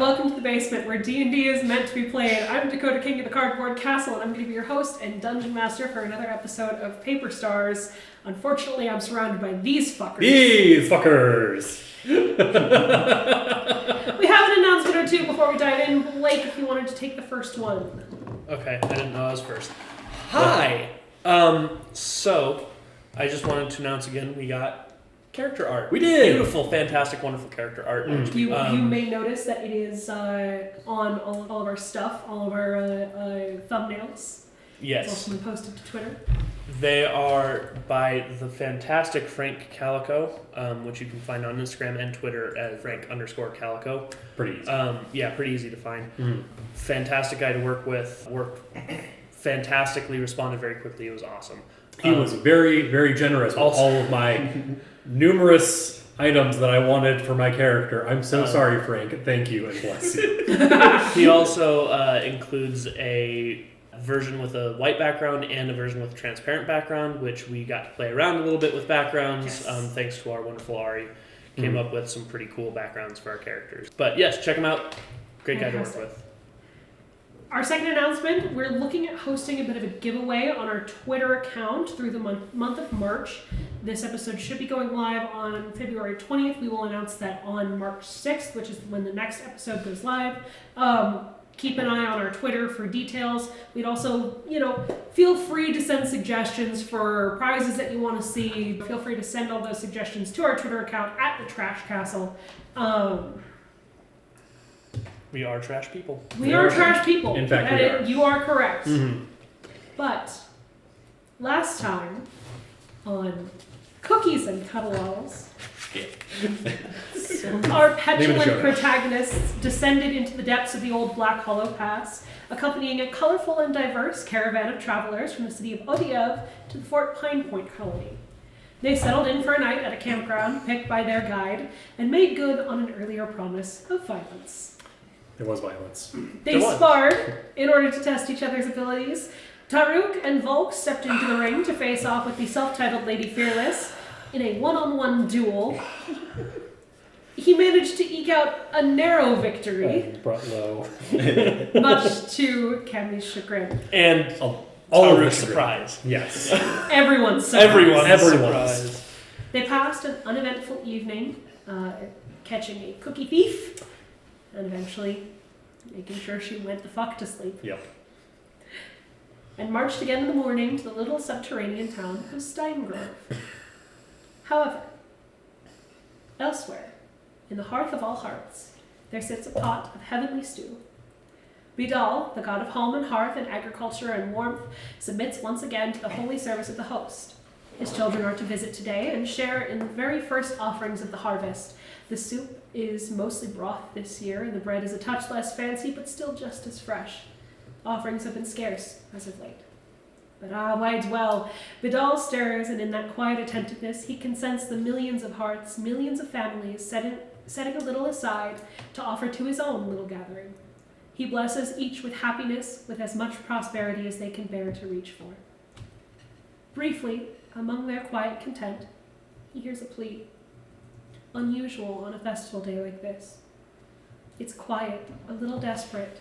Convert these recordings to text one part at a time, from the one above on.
welcome to the basement where D&D is meant to be played. I'm Dakota King of the Cardboard Castle, and I'm going to be your host and dungeon master for another episode of Paper Stars. Unfortunately, I'm surrounded by these fuckers. These fuckers! We have an announcement or two before we dive in. Blake, if you wanted to take the first one. Okay, I didn't know I was first. Hi! So, I just wanted to announce again, we got character art. We did! Beautiful, fantastic, wonderful character art. You may notice that it is on all of our stuff, all of our thumbnails. Yes. It's also been posted to Twitter. They are by the fantastic Frank Calico, which you can find on Instagram and Twitter at Frank_Calico. Pretty easy. Yeah, pretty easy to find. Mm. Fantastic guy to work with. Worked fantastically, responded very quickly. It was awesome. He was very, very generous with all of my numerous items that I wanted for my character. I'm so sorry, Frank. Thank you and bless you. He also includes a version with a white background and a version with a transparent background, which we got to play around a little bit with backgrounds. Yes. Thanks to our wonderful Ari. Came up with some pretty cool backgrounds for our characters. But yes, check him out. Great guy to work with. Our second announcement, we're looking at hosting a bit of a giveaway on our Twitter account through the month of March. This episode should be going live on February 20th. We will announce that on March 6th, which is when the next episode goes live. Keep an eye on our Twitter for details. We'd also, feel free to send suggestions for prizes that you want to see. Feel free to send all those suggestions to our Twitter account at the Trash Castle. We are trash people. We are trash people. In fact, we are. You are correct. Mm-hmm. But last time on Cookies and Cuddles, our petulant protagonists descended into the depths of the old Black Hollow Pass, accompanying a colorful and diverse caravan of travelers from the city of Odiev to the Fort Pine Point colony. They settled in for a night at a campground picked by their guide and made good on an earlier promise of violence. There was violence. They sparred in order to test each other's abilities. Taruk and Volk stepped into the ring to face off with the self-titled Lady Fearless in a one-on-one duel. He managed to eke out a narrow victory, Brought low. much to Cammy's chagrin. And All of of the the surprise. Yes. Everyone's surprised. Everyone's Everyone's. surprised. They passed an uneventful evening, catching a cookie thief, and eventually making sure she went the fuck to sleep. Yep. And marched again in the morning to the little subterranean town of Steingrove. However, elsewhere, in the hearth of all hearts, there sits a pot of heavenly stew. Vidal, the god of home and hearth and agriculture and warmth, submits once again to the holy service of the host. His children are to visit today and share in the very first offerings of the harvest. The soup is mostly broth this year, and the bread is a touch less fancy, but still just as fresh. Offerings have been scarce as of late. But wags well. Vidal stirs, and in that quiet attentiveness, he can sense the millions of hearts, millions of families, setting a little aside to offer to his own little gathering. He blesses each with happiness, with as much prosperity as they can bear to reach for. Briefly, among their quiet content, he hears a plea. Unusual on a festival day like this. It's quiet, a little desperate,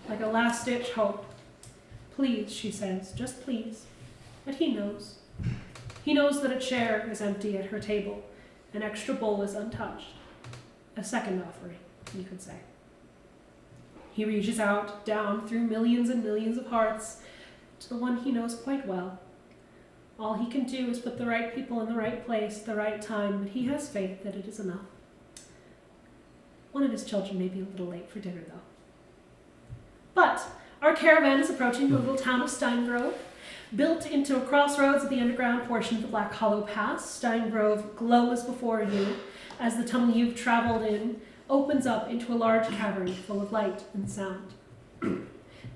like a last-ditch hope. Please, she says, just please. But he knows. He knows that a chair is empty at her table. An extra bowl is untouched. A second offering, you could say. He reaches out, down through millions and millions of hearts, to the one he knows quite well. All he can do is put the right people in the right place at the right time, but he has faith that it is enough. One of his children may be a little late for dinner, though. But our caravan is approaching the little town of Steingrove. Built into a crossroads of the underground portion of the Black Hollow Pass, Steingrove glows before you as the tunnel you've traveled in opens up into a large cavern full of light and sound.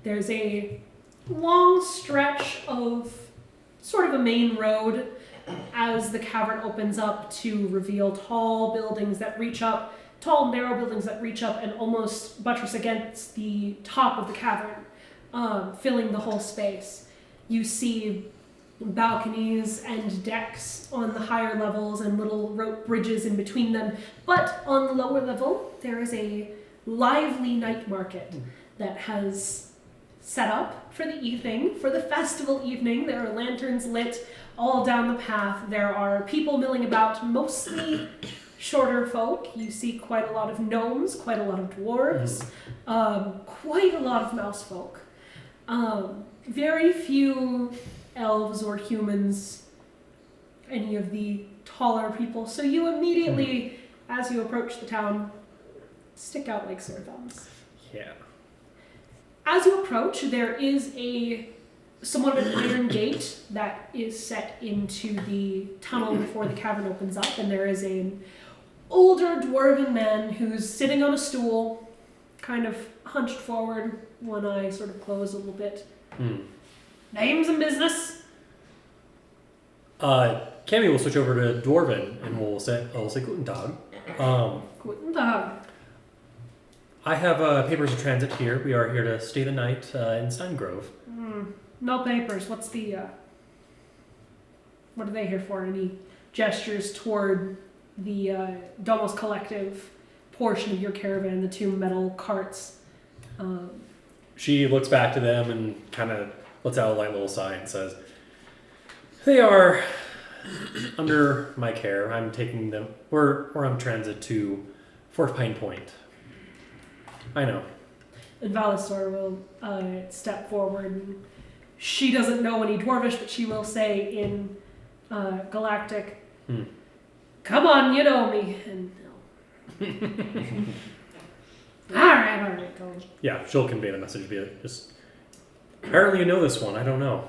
There's a long stretch of sort of a main road as the cavern opens up to reveal tall narrow buildings that reach up and almost buttress against the top of the cavern, filling the whole space. You see balconies and decks on the higher levels and little rope bridges in between them, but on the lower level there is a lively night market that has set up for the evening, for the festival evening. There are lanterns lit all down the path. There are people milling about, mostly shorter folk. You see quite a lot of gnomes, quite a lot of dwarves, quite a lot of mouse folk. Very few elves or humans, any of the taller people. So you immediately, as you approach the town, stick out like sore thumbs. Yeah. As you approach, there is somewhat of an iron gate that is set into the tunnel before the cavern opens up, and there is an older dwarven man who's sitting on a stool, kind of hunched forward, one eye sort of closed a little bit. Names and business? Cammy will switch over to Dwarven, and we'll say Guten Tag. Guten Tag. I have papers of transit here. We are here to stay the night in Steingrove. No papers. What's the, what are they here for? Any gestures toward the Domos Collective portion of your caravan, the two metal carts? She looks back to them and kind of lets out a light little sigh and says, "They are under my care. I'm taking them. We're on transit to Fort Pine Point." I know. And Valisor will step forward. And she doesn't know any Dwarvish, but she will say in Galactic, "Come on, you know me." And all right, go. Yeah, she'll convey the message via just. Apparently, you know this one. I don't know.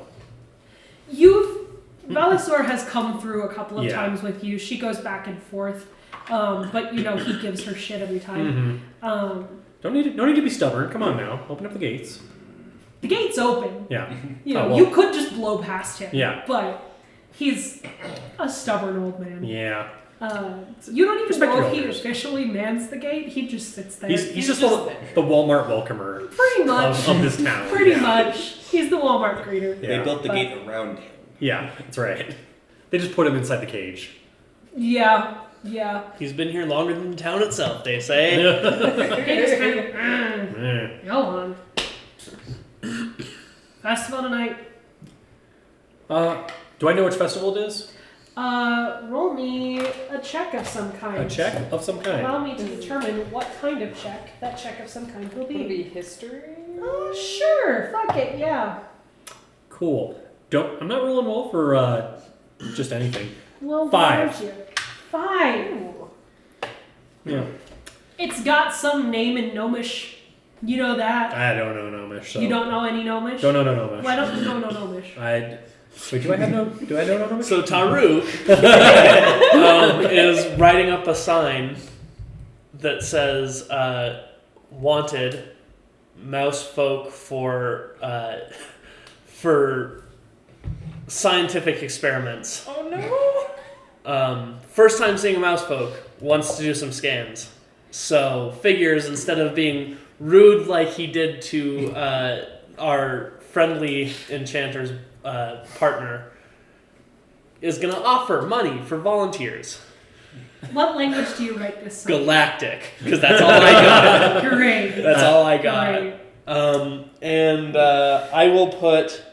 Valisor has come through a couple of times with you. She goes back and forth, but he gives her shit every time. No need to be stubborn. Come on now, open up the gates. The gate's open. Yeah. You could just blow past him. Yeah. But he's a stubborn old man. Yeah. You don't even Respect know your if he elders. officially mans the gate. He just sits there. He's just the Walmart welcomer. Pretty much. Of this town. Pretty much. He's the Walmart greeter. Yeah. They built the gate around him. Yeah, that's right. They just put him inside the cage. Yeah. He's been here longer than the town itself, they say. He just kind of, go on. Festival tonight. Do I know which festival it is? Roll me a check of some kind. A check of some kind. Allow me to determine what kind of check that check of some kind will Would it be. be history? Sure. Fuck it. Yeah. Cool. I'm not rolling well for just anything. Well, 5. why don't you? 5. Yeah. It's got some name in Gnomish. You know that. I don't know Gnomish. So. You don't know any Gnomish? Don't know Gnomish. Why don't you know no Gnomish? Wait, do I know Gnomish? So Taruk is writing up a sign that says wanted mouse folk for scientific experiments. Oh no! First time seeing a mouse folk, wants to do some scans. So figures, instead of being rude like he did to our friendly enchanter's partner, is going to offer money for volunteers. What language do you write this song? Galactic, because that's all I got. Great. That's all I got. Great. And I will put...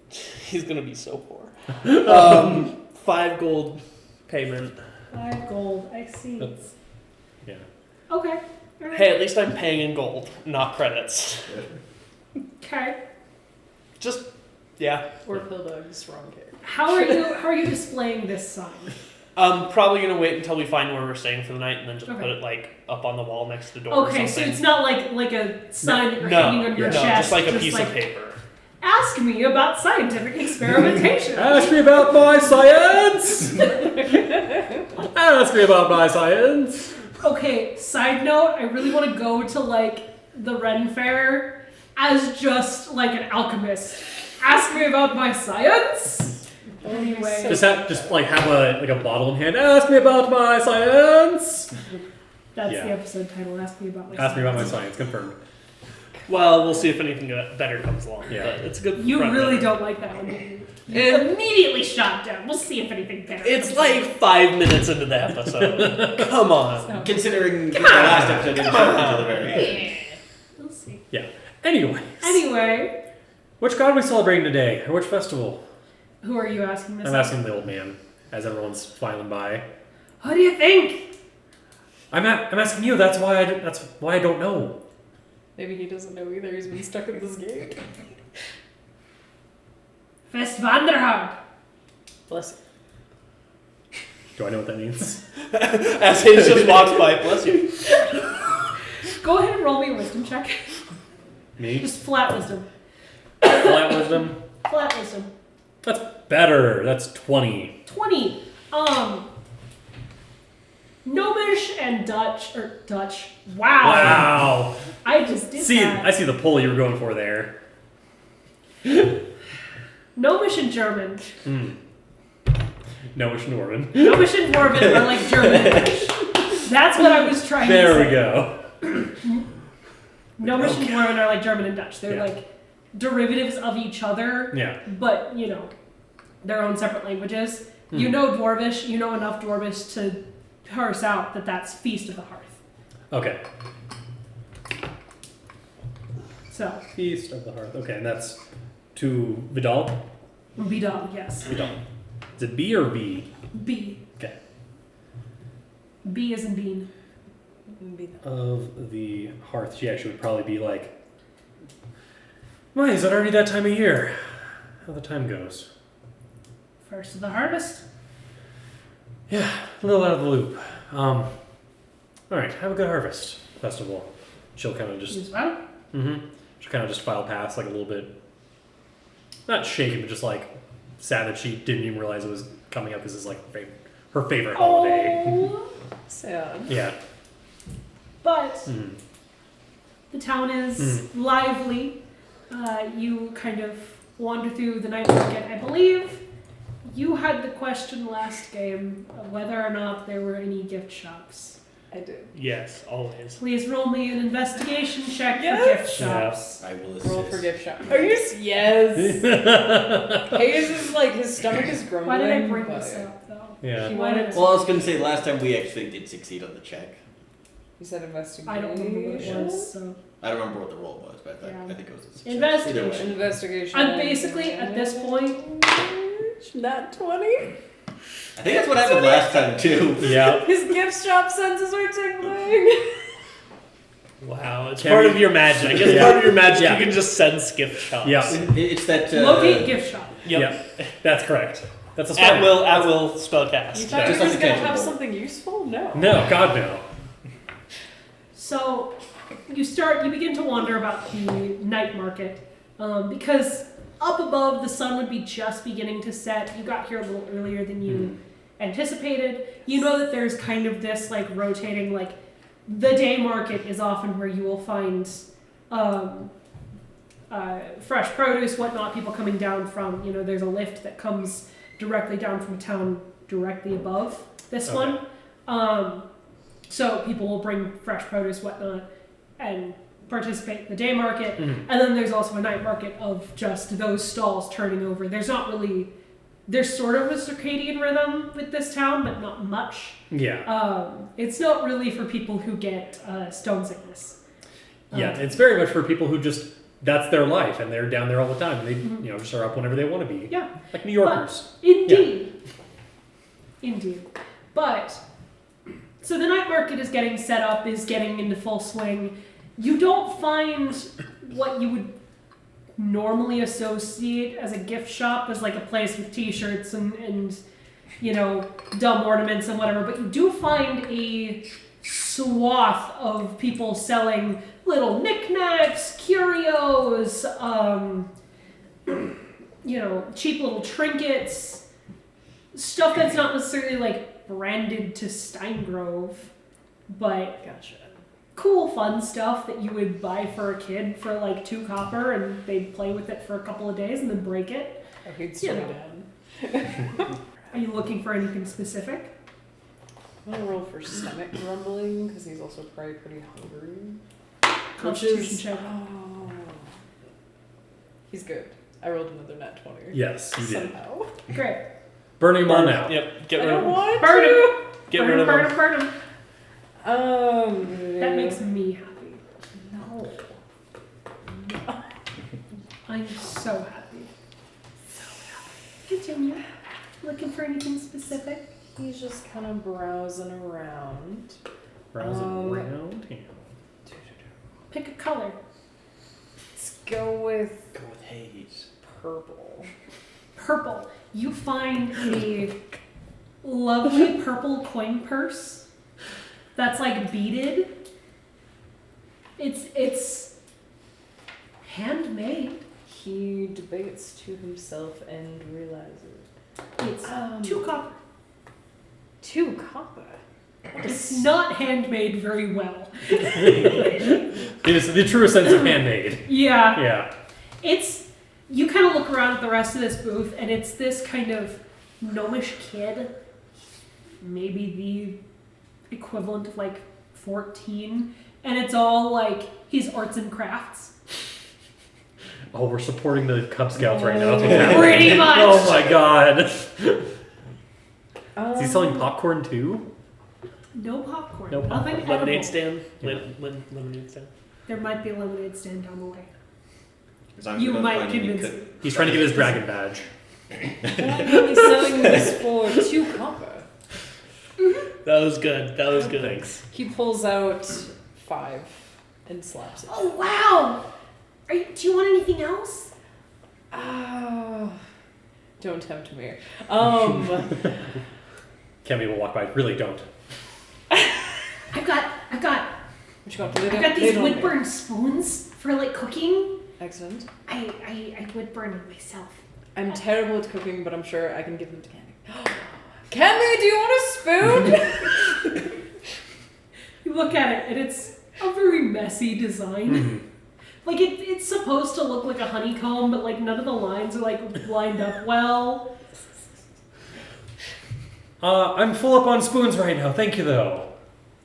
he's going to be so poor. 5 gold payment. 5 gold. I see. Yeah. Okay. All right. Hey, at least I'm paying in gold, not credits. Okay. Just, yeah. Or Pildog's wrong character. How are you displaying this sign? I'm probably going to wait until we find where we're staying for the night and then just Okay. put it, like, up on the wall next to the door or Okay, something. so it's not like a sign that you're hanging on your no, chest. just like a piece of paper. Ask me about scientific experimentation. Ask me about my science! Ask me about my science! Okay, side note, I really want to go to, like, the Ren Fair as just, like, an alchemist. Ask me about my science? Anyway. Just have a bottle in hand. Ask me about my science! That's Yeah. the episode title, Ask Me About My Science. Ask me about my science, confirmed. Well, we'll see if anything better comes along. Yeah. But it's a good. You front really runner. don't like that one, do you? And Immediately shot down. We'll see if anything better. it's comes like along. 5 minutes into the episode. Come on. So, Considering the last episode didn't show up until the very end. yeah. We'll see. Yeah. Anyways. Anyway, Which god are we celebrating today? Or which festival? who are you asking this? I'm of? asking the old man, as everyone's filing by. What do you think? I'm asking you. That's why I don't know. Maybe he doesn't know either. He's been stuck in this game. Fest Wanderhard. Bless Do I know what that means? As he just walks by, bless you. Go ahead and roll me a wisdom check. Me? Just flat wisdom. Flat wisdom. Flat wisdom. That's better. That's 20. 20. Gnomish and Dutch. Wow. Wow. I just did that. I see the pull you were going for there. Gnomish and German. No, it's Norman. Gnomish and Dwarven are like German. That's what I was trying to There say. we go. Gnomish and Dwarven are like German and Dutch. They're Yeah. like derivatives of each other, Yeah. but their own separate languages. You know Dwarvish, you know enough Dwarvish to parse out that that's Feast of the Hearth. Okay. So, Feast of the Hearth. Okay, and that's to Vidal? Vidal, yes. Vidal. Is it B or V? B. Okay. B as in bean. you. Of the Hearth. She actually would probably be like, why, is it already that time of year? How the time goes. First of the harvest. Yeah, a little out of the loop. Alright, have a good harvest festival. She'll kind of just, As well. she'll kind of just file past like a little bit, not shaken, but just like sad that she didn't even realize it was coming up. This is like her favorite holiday. Oh. Sad. Yeah. But the town is lively. You kind of wander through the night market. I believe you had the question last game of whether or not there were any gift shops. I did. Yes, always. Please roll me an investigation check Yes. for gift shops. I will assist. Roll for gift shop. Are you? Yes. Hayes is like his stomach is grumbling. Why did I bring but this up though? Yeah. He Why wanted. did Well, I was going to say, last time we actually did succeed on the check. He said investigation. I don't remember what it was. So I don't remember what the roll was, but Yeah. I think it was a success. Investigation. Either way. Investigation. I'm basically at this point. Not 20. I think that's what happened last time, too. Yeah. His gift shop senses are tingling. Wow, it's Can part we- of your magic. I guess Yeah. part of your magic, Yeah. you can just sense gift shops. Yeah. It's that... Locate gift shop. Yep. Yeah. That's correct. That's a At spell. will spell cast. You thought Just he like was the gonna tangent have bolt. something useful? No. No, God no. So you begin to wonder about the night market because up above the sun would be just beginning to set. You got here a little earlier than you anticipated. You know that there's kind of this like rotating, like the day market is often where you will find fresh produce, whatnot, people coming down from, there's a lift that comes directly down from a town directly above this Okay. one. So people will bring fresh produce, whatnot, and participate in the day market. And then there's also a night market of just those stalls turning over. There's sort of a circadian rhythm with this town, but not much. Yeah. It's not really for people who get stone sickness. Yeah. It's very much for people who just, that's their life and they're down there all the time. And they, just are up whenever they want to be. Yeah. Like New Yorkers. Indeed. Indeed. But, so the night market is getting set up, is getting into full swing. You don't find what you would normally associate as a gift shop as like a place with t-shirts and dumb ornaments and whatever, but you do find a swath of people selling little knickknacks, curios, cheap little trinkets, stuff that's not necessarily like branded to Steingrove, but Gotcha. cool, fun stuff that you would buy for a kid for like 2 copper, and they'd play with it for a couple of days and then break it. I hate You so know. bad. Are you looking for anything specific? I'm gonna roll for stomach grumbling because he's also probably pretty hungry. Which Constitution is check. He's good. I rolled another nat 20. Yes, you did. Somehow. Great. Burning him on out. Yep. Get I rid of don't him. want Burn him. to. Get burn rid him, of burn him. him, burn him. That makes me happy. No. I'm so happy. So happy. Continue. Looking for anything specific? He's just kind of browsing around. Browsing around him. Pick a color. Let's go with Go with haze. purple. Purple. You find a lovely purple coin purse that's like beaded. It's handmade. He debates to himself and realizes. It's 2 copper. 2 copper. It's not handmade very well. It is the truest sense of handmade. Yeah. Yeah. It's, you kind of look around at the rest of this booth and it's this kind of gnomish kid, maybe the equivalent of like 14, and it's all like, he's arts and crafts. Oh, we're supporting the Cub Scouts right now. Pretty much. Oh my god. Is he selling Um, popcorn too? No popcorn. No popcorn. Nothing Lemonade edible. stand. Yeah. Lemonade stand. There might be a lemonade stand down the way. As long as You we don't might find any convince cook- me. He's trying to get his dragon badge. I'm only selling this for 2 copper. That was good. That was good. Thanks. He pulls out 5 and slaps it. Oh, wow. Do you want anything else? Oh, don't tempt me. Kemi will walk by. Really don't. I've got What you got? Lay I've down- got lay these down wood there. burn spoons for like cooking. Excellent. I would burn them myself. I'm terrible at cooking, but I'm sure I can give them to Candy. Candy, do you want a spoon? You look at it and it's a very messy design. Mhm. Like it's supposed to look like a honeycomb, but like none of the lines are like lined up well. I'm full up on spoons right now. Thank you though.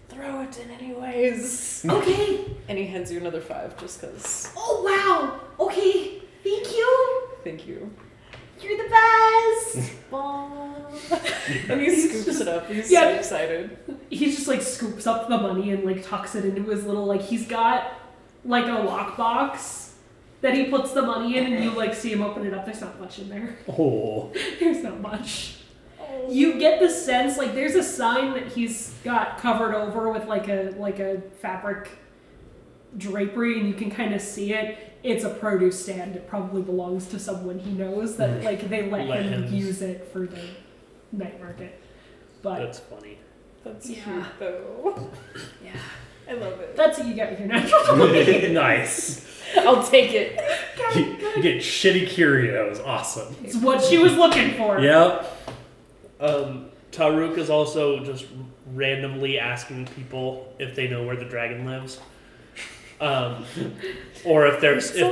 Throw it in anyways. Okay. And he hands you another 5 just because. Oh wow. Okay. Thank you. Thank you. You're the best. And he scoops it up. He's Yeah. so excited. He just like scoops up the money and like tucks it into his little like he's got like a lockbox that he puts the money in, and you like see him open it up. There's not much in there. Oh. There's not much. You get the sense like there's a sign that he's got covered over with like a fabric drapery, and you can kind of see it. It's a produce stand. It probably belongs to someone he knows that like they let him use it for the night market. But That's funny. That's Yeah. cute though. yeah, I love it. that's what you get with your natural. Nice. I'll take it. You get shitty curios. Awesome. It's what she was looking for. Yep. Taruk is also just randomly asking people if they know where the dragon lives, or if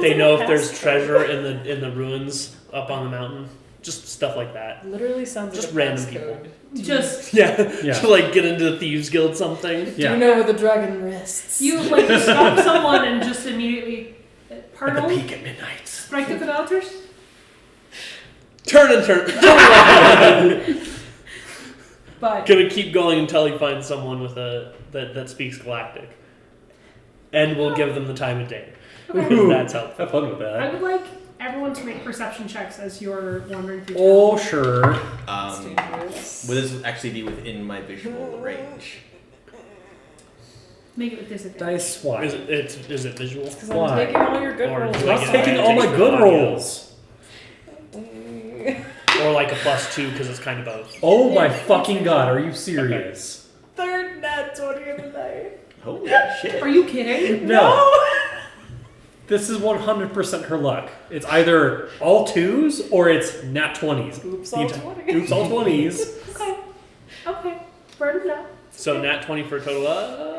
they know if there's treasure in the ruins up on the mountain. Just stuff like that. Literally sounds like Just a random passcode. Just Yeah, to like get into the thieves guild something. Do Yeah. you know where the dragon rests? you like stop someone and just immediately. At the Pardon? peak at midnight. Strike the Cavalters? Turn around. But Gonna keep going until he finds someone with that speaks Galactic, and we'll give them the time of day. Because that's helpful. Have fun with I that. would like everyone to make perception checks as you're wandering through Oh, town. sure. It's dangerous. Will this actually be within my visual range? Make it with disadvantage. Dice swap. Is it visual? Because Why? I'm taking all your good Or rolls. do Stop I get taking all my advantage good for audio? rolls. Or like a +2 because it's kind of both. Oh my fucking god, are you serious? Third nat 20 of the night. Holy shit. Are you kidding? No. This is 100% her luck. It's either all 2s or it's nat 20s. Oops, The all enti- 20. Oops, all 20s. Okay. Okay. Burn it up. So nat 20 for a total of.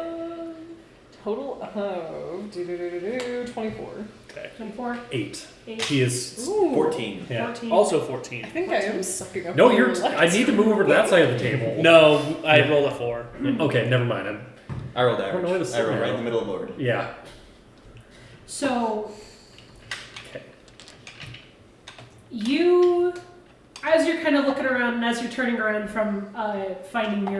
Total of 24. Okay. 24. 8. 8. She is. Ooh. 14. Yeah. 14. Also 14. I think I am sucking up. No, all you're. your I need to move over to that side of the table. No, I rolled a 4. Okay, never mind. I rolled I don't know where average. this I rolled is. right in the middle of the board. Yeah. So, Okay. You, as you're kind of looking around and as you're turning around from finding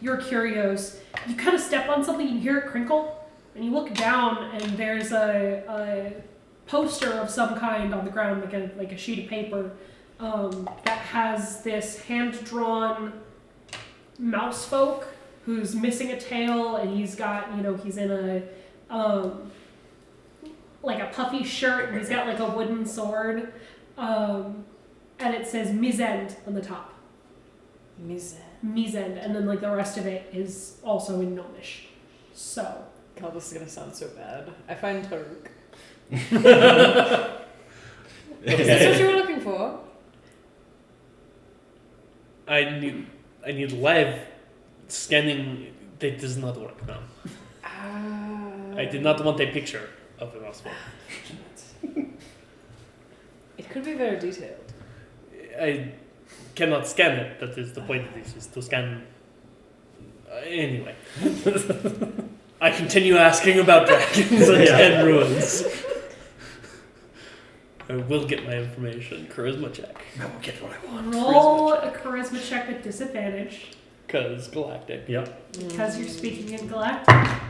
your curios, you kind of step on something and you hear it crinkle, and you look down and there's a poster of some kind on the ground, like a sheet of paper, that has this hand-drawn mouse folk who's missing a tail, and he's got, he's in a like a puffy shirt, and he's got like a wooden sword, and it says Mizend on the top. Mizend, and then like the rest of it is also in Gnomish. So. God, this is gonna sound so bad. I find Taruk. Is this what you were looking for? I need live scanning. That does not work now. I did not want a picture of a mouse folk. It could be very detailed. I cannot scan it. That is the point of this, is to scan. Anyway. I continue asking about dragons and ruins. I will get my information. Charisma check. I will get what I want. Roll a charisma check with disadvantage. Because galactic. Yep. Because you're speaking in Galactic.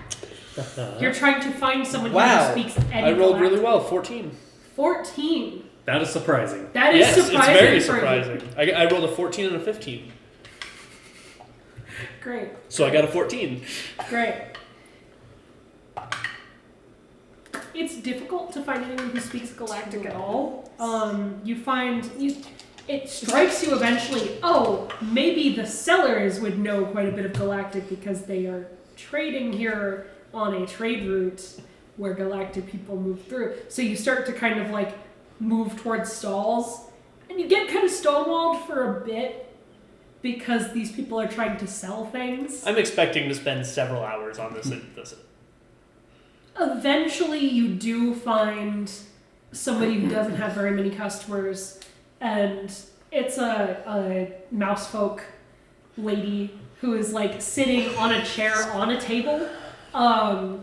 You're trying to find someone Wow. who speaks any I rolled Galactic. really well. 14. 14. That is surprising. That is Yes, surprising. it's very for you. surprising. I rolled a 14 and a 15. Great. So I got a 14. Great. It's difficult to find anyone who speaks Galactic at all. It strikes you eventually, maybe the sellers would know quite a bit of Galactic because they are trading here on a trade route where Galactic people move through. So you start to kind of like move towards stalls, and you get kind of stonewalled for a bit because these people are trying to sell things. I'm expecting to spend several hours on this visit. Eventually, you do find somebody who doesn't have very many customers, and it's a mousefolk lady who is like sitting on a chair on a table, up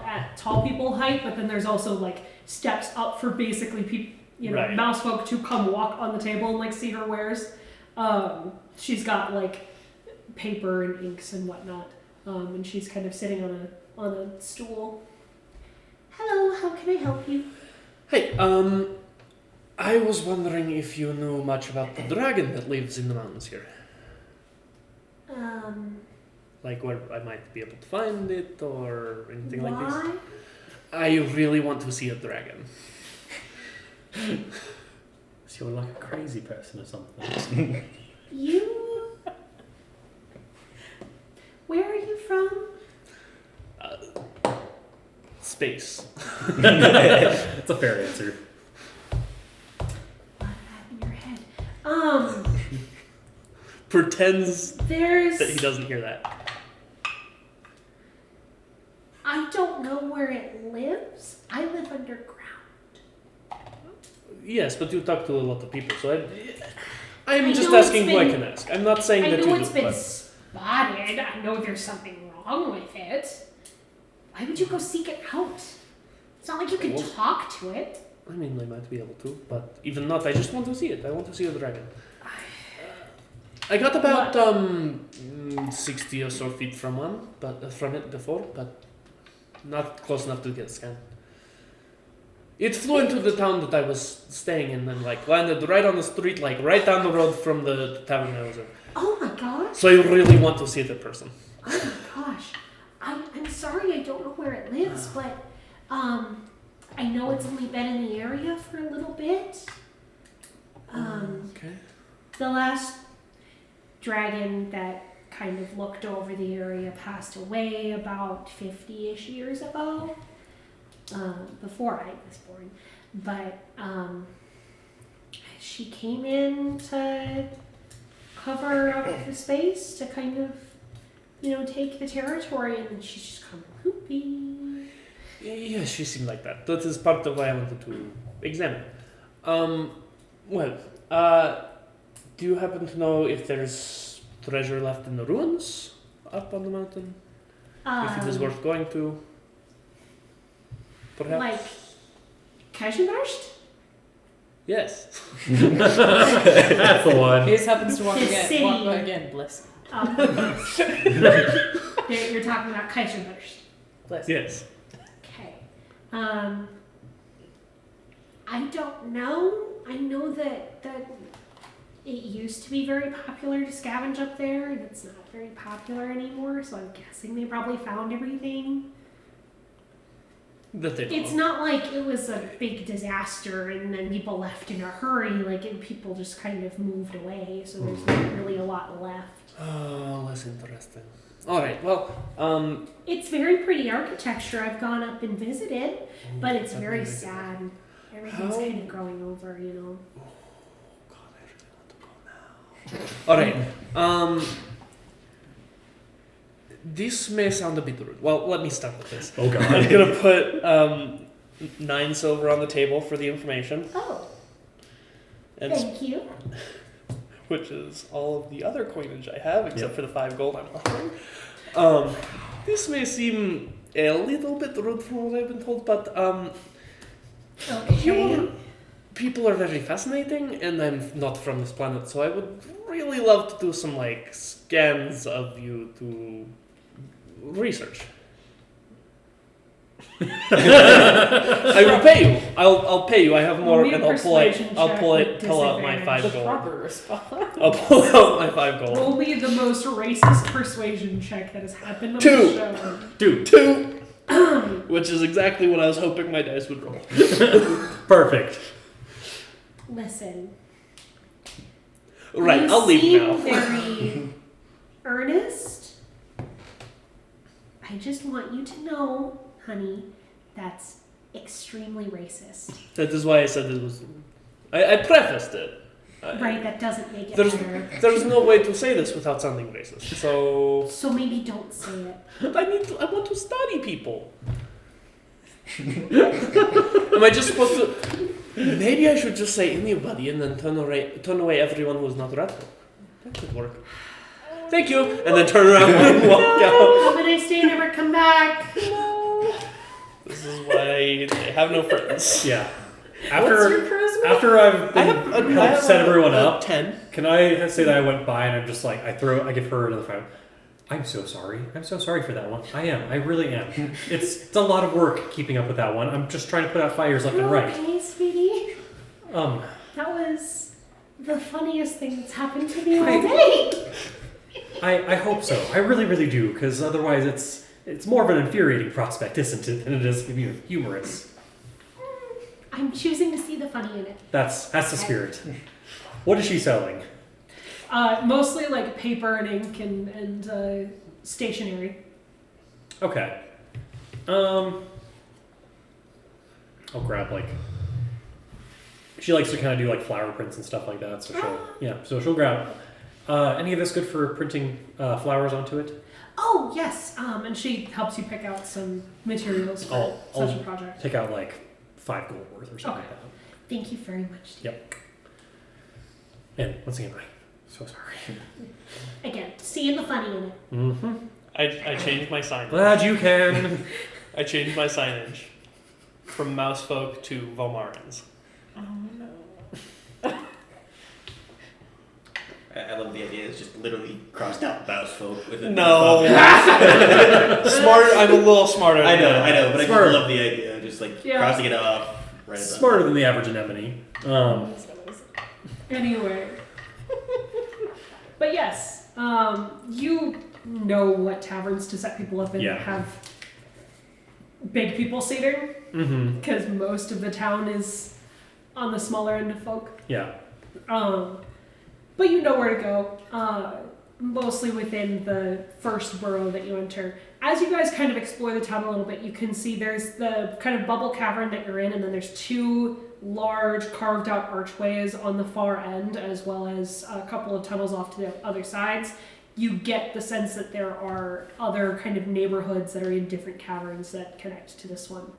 at tall people height. But then there's also like steps up for basically people, Right. mousefolk to come walk on the table and like see her wares. She's got like paper and inks and whatnot, and she's kind of sitting on a stool. Hello, how can I help you? Hey, I was wondering if you knew much about the dragon that lives in the mountains here. Like where I might be able to find it or anything like this. Why? I really want to see a dragon. So you're like a crazy person or something. You? Where are you from? Space. That's a fair answer. What in your head? Pretends There's. that he doesn't hear that. I don't know where it lives. I live underground. Yes, but you talk to a lot of people, so I'm I just know it's asking who I been- can ask. I'm not saying I that know you it's do, been but spotted. I know there's something wrong with it. Why would you go seek it out? It's not like you can Well- talk to it. I mean, I might be able to, but even not, I just want to see it. I want to see the dragon. I got about 60 or so feet from one, but from it before, but not close enough to get scanned. It flew into the town that I was staying in and like landed right on the street, like right down the road from the tavern I was in. Oh my gosh. So I really want to see it in person. Oh my gosh. I'm sorry I don't know where it lives, but I know it's only been in the area for a little bit. Okay. The last dragon that kind of looked over the area passed away about 50-ish years ago, before I was born. But she came in to cover up the space, to kind of, take the territory, and she's just kind of poopy. Yeah, she seemed like that. That is part of why I wanted to examine. Do you happen to know if there's treasure left in the ruins up on the mountain? If it is worth going to? Perhaps? Like, Kaisermarsch? Yes. That's the one. He just happens to walk The again. city. Walk again. Bless. You're talking about Kaiserbusch. Bless. Yes. Okay. I don't know. I know that it used to be very popular to scavenge up there, and it's not very popular anymore, so I'm guessing they probably found everything. That they It's don't. not like it was a big disaster and then people left in a hurry, like people just kind of moved away, so there's not really a lot left. Oh, that's interesting. All right. Well, It's very pretty architecture. I've gone up and visited, but it's very Amazing. sad. Everything's How- kind of growing over, you know. God, I really want to go now. All right. This may sound a bit rude. Well, let me start with this. Oh I'm god. gonna put 9 silver on the table for the information, Oh, and thank you. which is all of the other coinage I have, except Yep. for the 5 gold I'm offering. This may seem a little bit rude from what I've been told, but Okay. your people are very fascinating, and I'm not from this planet, so I would really love to do some like scans of you to research. I will pay you. I'll pay you. I have more, Roll me a and I'll pull it. persuasion I'll check pull it. with Pull out my disadvantage. 5 The gold. proper response. I'll pull out my 5 gold. Roll me the most racist persuasion check that has happened on 2. the show. Dude, 2, which is exactly what I was hoping my dice would roll. perfect. Listen. Right, You I'll leave seem now. very earnest. I just want you to know, honey, that's extremely racist. That is why I said it was. I prefaced it. Right, that doesn't make it There's better. there's no way to say this without sounding racist. So So maybe don't say it. but I want to study people. Am I just supposed to? Maybe I should just say anybody and then turn away everyone who is not radical. That could work. Thank you, and then turn around and walk out. Have a nice day, never come back. This is why I have no friends. Yeah. What's your After charisma? after I've been helped set everyone up, 10. can I say that I went by and I'm just like I give her another 5. I'm so sorry. I'm so sorry for that one. I am. I really am. It's a lot of work keeping up with that one. I'm just trying to put out fires left and right. Okay, sweetie. Um, That was the funniest thing that's happened to me all day. I hope so. I really, really do, because otherwise it's more of an infuriating prospect, isn't it, than it is humorous. I'm choosing to see the funny in it. That's the spirit. What is she selling? Mostly like paper and ink and stationery. Okay. I'll grab like. She likes to kind of do like flower prints and stuff like that, so she'll grab. Any of this good for printing flowers onto it? Oh yes, and she helps you pick out some materials for I'll such a project. take out like 5 gold worth or something Okay. like that. Thank you very much. Yep. And once again, I'm so sorry. Again, seeing the funny in it. Mm-hmm. I changed my signage. Glad you can. I changed my signage from Mousefolk to Volmarans. Oh no. I love the idea. It's just literally crossed out mouse folk with it. No. Smarter. I'm a little smarter. I than know, that. but Smart. I just love the idea. Just like Yeah. crossing it off. Right above. Smarter than the average anemone. Anyway. But yes, you know what taverns to set people up in Yeah. that have big people seating, Mm-hmm. because most of the town is on the smaller end of folk. Yeah. But you know where to go, mostly within the first borough that you enter. As you guys kind of explore the town a little bit, you can see there's the kind of bubble cavern that you're in, and then there's 2 large carved out archways on the far end, as well as a couple of tunnels off to the other sides. You get the sense that there are other kind of neighborhoods that are in different caverns that connect to this one.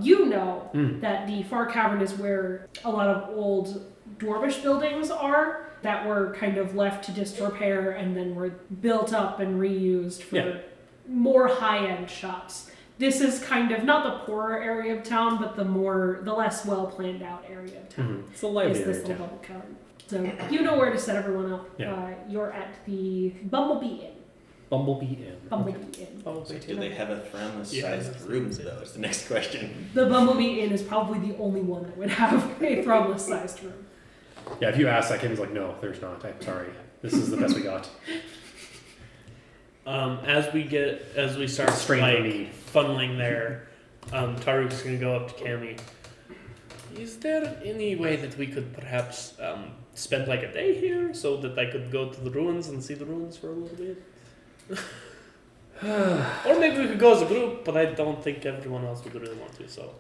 You know that the far cavern is where a lot of old dwarvish buildings are that were kind of left to disrepair and then were built up and reused for more high-end shops. This is kind of not the poorer area of town, but the less well planned out area of town. It's a lively Is area this of little town. bubble cavern. So you know where to set everyone up. Yeah. You're at the Bumblebee Inn. Bumblebee Inn. Bumblebee Inn. Oh, So do they have a Thramless-sized rooms, though, is the next question. The Bumblebee Inn is probably the only one that would have a Thramless-sized room. Yeah, if you ask that, Kimmy's like, no, there's not. I'm sorry. This is the best we got. As we start Strain for me. funneling there, Taruk's gonna go up to Cammy. Is there any way that we could perhaps spend like a day here so that I could go to the ruins and see the ruins for a little bit? Or maybe we could go as a group, but I don't think everyone else would really want to, so.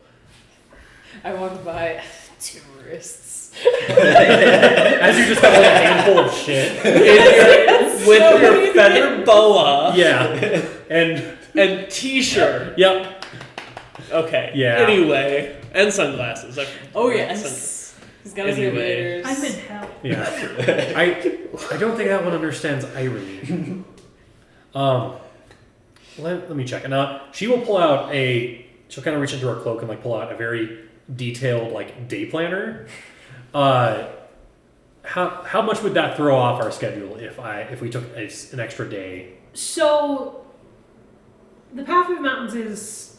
I walk by tourists. As you just have like a handful of shit. With your feather boa Yeah. And t-shirt. yep. Okay. Yeah. Anyway, and sunglasses. Oh yes. He's got his Anyway. aviators. I'm in hell. Yeah. I don't think that one understands irony. Let me check. And she will pull out she'll kind of reach into her cloak and like pull out a very detailed like day planner. How much would that throw off our schedule if we took an extra day? So, the Path of the Mountains is,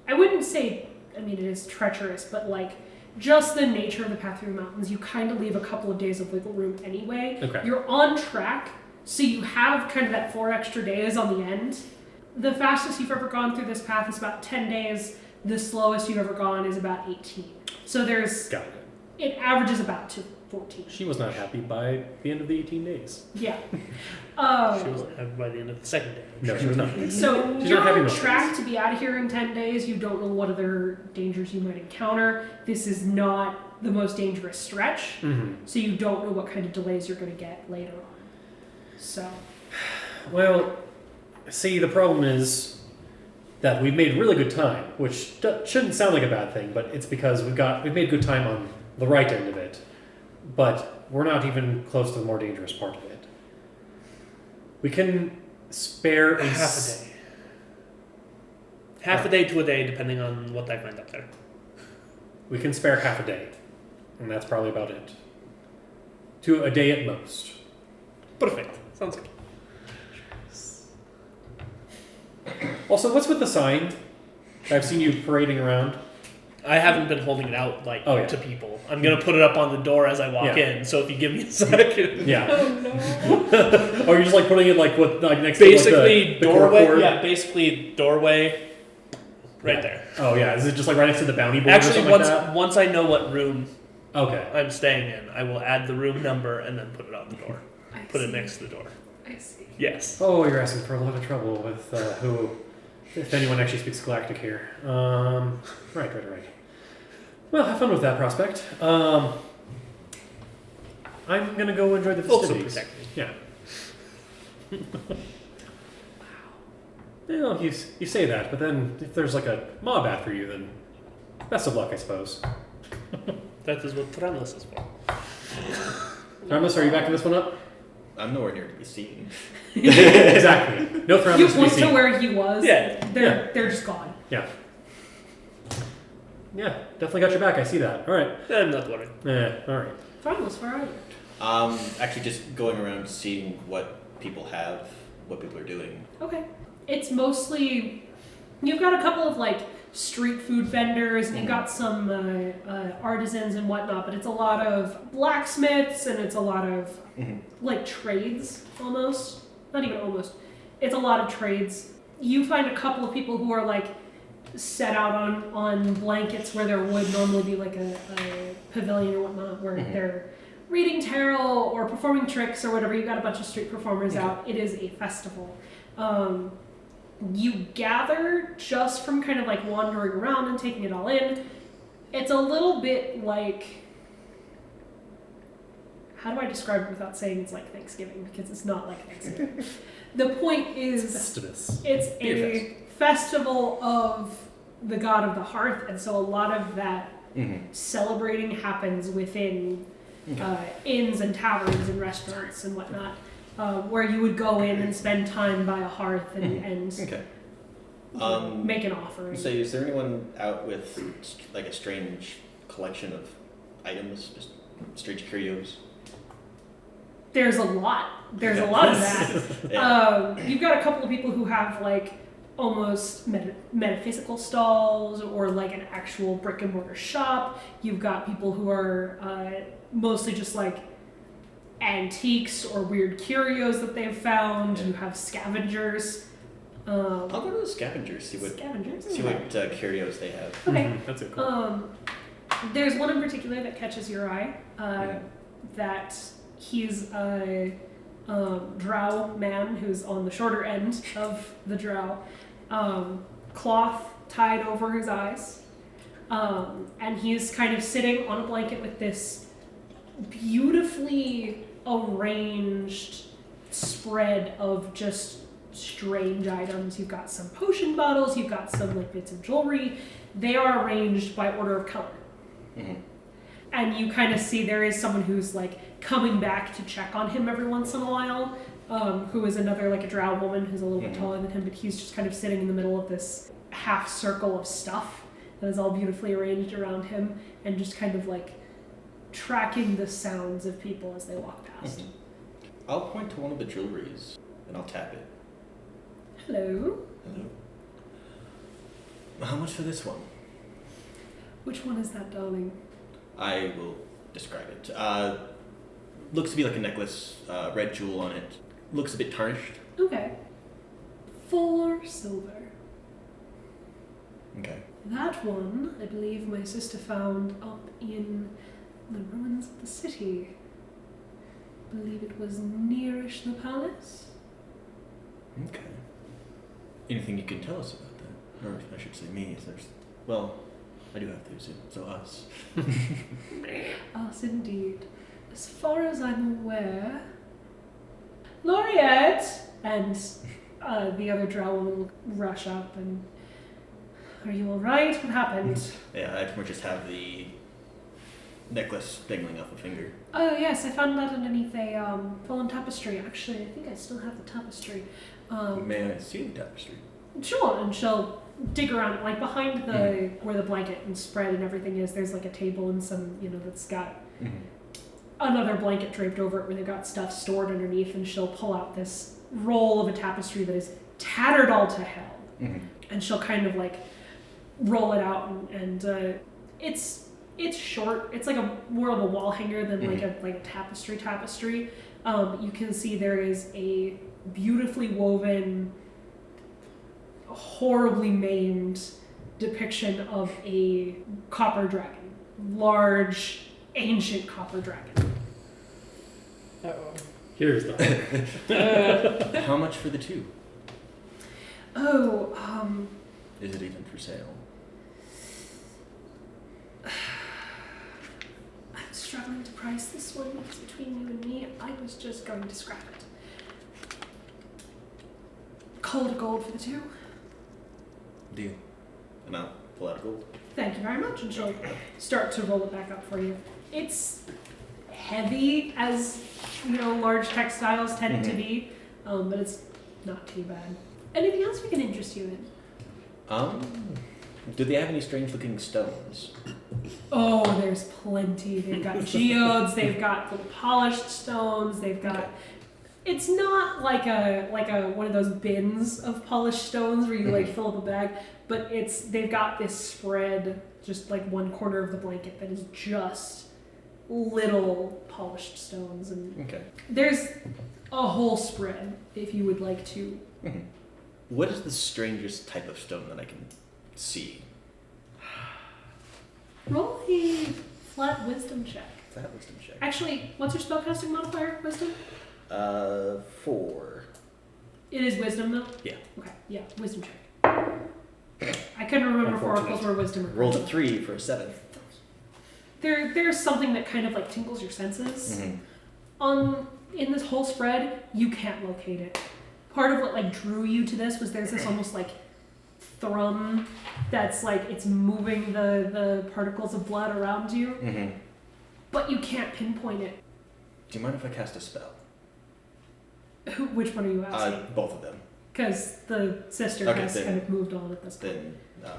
I wouldn't say, I mean, it is treacherous, but like, just the nature of the Path through the Mountains, you kind of leave a couple of days of wiggle room anyway. Okay. You're on track, so you have kind of that 4 extra days on the end. The fastest you've ever gone through this path is about 10 days. The slowest you've ever gone is about 18. So Got it. it averages about to 14. She was not happy by the end of the 18 days. Yeah. She wasn't happy by the end of the second day. No, she was not. So She's you're not happy on most track days. to be out of here in 10 days. You don't know what other dangers you might encounter. This is not the most dangerous stretch, so you don't know what kind of delays you're going to get later on. So, Well, see, the problem is that we've made really good time, which shouldn't sound like a bad thing, but it's because we've made good time on the right end of it, but we're not even close to the more dangerous part of it. We can spare Half a day. Half a day to a day, depending on what I find up there. We can spare half a day, and that's probably about it. To a day at most. Perfect. Sounds good. Also, what's with the sign? I've seen you parading around. I haven't been holding it out to people. I'm gonna put it up on the door as I walk Yeah. in. So if you give me a second. Yeah. Oh no. Or you're just like putting it like next Basically to the doorway. corkboard? Yeah, basically doorway. Right Yeah. there. Oh yeah, is it just like right next to the bounty board or Actually, something once like that? once I know what room Okay. I'm staying in, I will add the room number and then put it on the door. Put it next to the door. I see. Yes. Oh, you're asking for a lot of trouble with if anyone actually speaks Galactic here. Right. Well, have fun with that prospect. I'm gonna go enjoy the Also festivities. protect me. Yeah. Well, you say that, but then if there's like a mob after you, then best of luck, I suppose. That is what Thramless is for. Armus, are you backing this one up? I'm nowhere near to be seen. Exactly. No You Thramless to be point to seen. where he was. Yeah. They're just gone. Yeah. Yeah, definitely got your back. I see that. All right. I'm not worried. Yeah. All right. Thramless, where are you? Actually, just going around seeing what people have, what people are doing. Okay. It's mostly, you've got a couple of like street food vendors and you've got some artisans and whatnot, but it's a lot of blacksmiths and it's a lot of like trades almost. Not even almost. It's a lot of trades. You find a couple of people who are like set out on blankets where there would normally be like a pavilion or whatnot where they're reading tarot or performing tricks or whatever. You've got a bunch of street performers out. It is a festival. You gather just from kind of like wandering around and taking it all in. It's a little bit like, how do I describe it without saying it's like Thanksgiving? Because it's not like Thanksgiving. The point is, Festivus. it's Beer a festival of the god of the hearth, and so a lot of that celebrating happens within inns and taverns and restaurants and whatnot, where you would go in and spend time by a hearth and make an offering. So, is there anyone out with like a strange collection of items, just strange curios? There's a lot. There's a lot of that. Yeah. You've got a couple of people who have like almost metaphysical stalls or like an actual brick and mortar shop. You've got people who are mostly just like antiques or weird curios that they've found. Yeah. You have scavengers. I'll go to the scavengers, see what curios they have. Okay. That's a cool. There's one in particular that catches your eye. That he's a drow man who's on the shorter end of the drow. Cloth tied over his eyes. And he's kind of sitting on a blanket with this beautifully arranged spread of just strange items. You've got some potion bottles, you've got some like bits of jewelry. They are arranged by order of color. Mm-hmm. And you kind of see there is someone who's like coming back to check on him every once in a while, who is another like a drow woman who's a little bit taller than him, but he's just kind of sitting in the middle of this half circle of stuff that is all beautifully arranged around him and just kind of like tracking the sounds of people as they walk past. Mm-hmm. I'll point to one of the jewelries and I'll tap it. Hello. Hello. How much for this one? Which one is that, darling? I will describe it. Looks to be like a necklace, red jewel on it. Looks a bit tarnished. Okay. 4 silver. Okay. That one, I believe my sister found up in the ruins of the city. I believe it was nearish the palace. Okay. Anything you can tell us about that? Or I should say me, well, I do have to, so us. Us indeed. As far as I'm aware... Laureate! And the other drow woman will rush up and... Are you alright? What happened? Yeah, I just have the necklace dangling off a finger. Oh yes, I found that underneath a fallen tapestry. Actually, I think I still have the tapestry. May I see the tapestry? Sure, and she'll dig around, like behind the where the blanket and spread and everything is. There's like a table and some, that's got another blanket draped over it where they've got stuff stored underneath. And she'll pull out this roll of a tapestry that is tattered all to hell, and she'll kind of like roll it out and it's short. It's like more of a wall hanger than like a tapestry. You can see there is a beautifully woven, horribly maimed depiction of a copper dragon. Large, ancient copper dragon. Uh-oh. Here's the How much for the two? Oh, Is it even for sale? I'm struggling to price this one because between you and me, I was just going to scrap it. Call it gold for the two. Deal. And I'll pull out a gold. Thank you very much, and she'll start to roll it back up for you. It's heavy, as large textiles tend to be, but it's not too bad. Anything else we can interest you in? Do they have any strange-looking stones? Oh, there's plenty. They've got geodes. They've got little polished stones. They've got. Okay. It's not like a one of those bins of polished stones where you like fill up a bag, but they've got this spread, just like one corner of the blanket that is just little polished stones, and Okay. there's a whole spread if you would like to. What is the strangest type of stone that I can see? Roll a flat wisdom check. That wisdom check. Actually, what's your spellcasting modifier? Wisdom? 4. It is wisdom though? Yeah. Okay, yeah, wisdom check. I couldn't remember if oracles were wisdom or Rolled a 3 for a 7. There's something that kind of like tingles your senses. In this whole spread, you can't locate it. Part of what like drew you to this was there's this almost like thrum that's like it's moving the particles of blood around you, but you can't pinpoint it. Do you mind if I cast a spell? Which one are you asking? Both of them. Because the sister Okay, has then- kind of moved on at this point. Then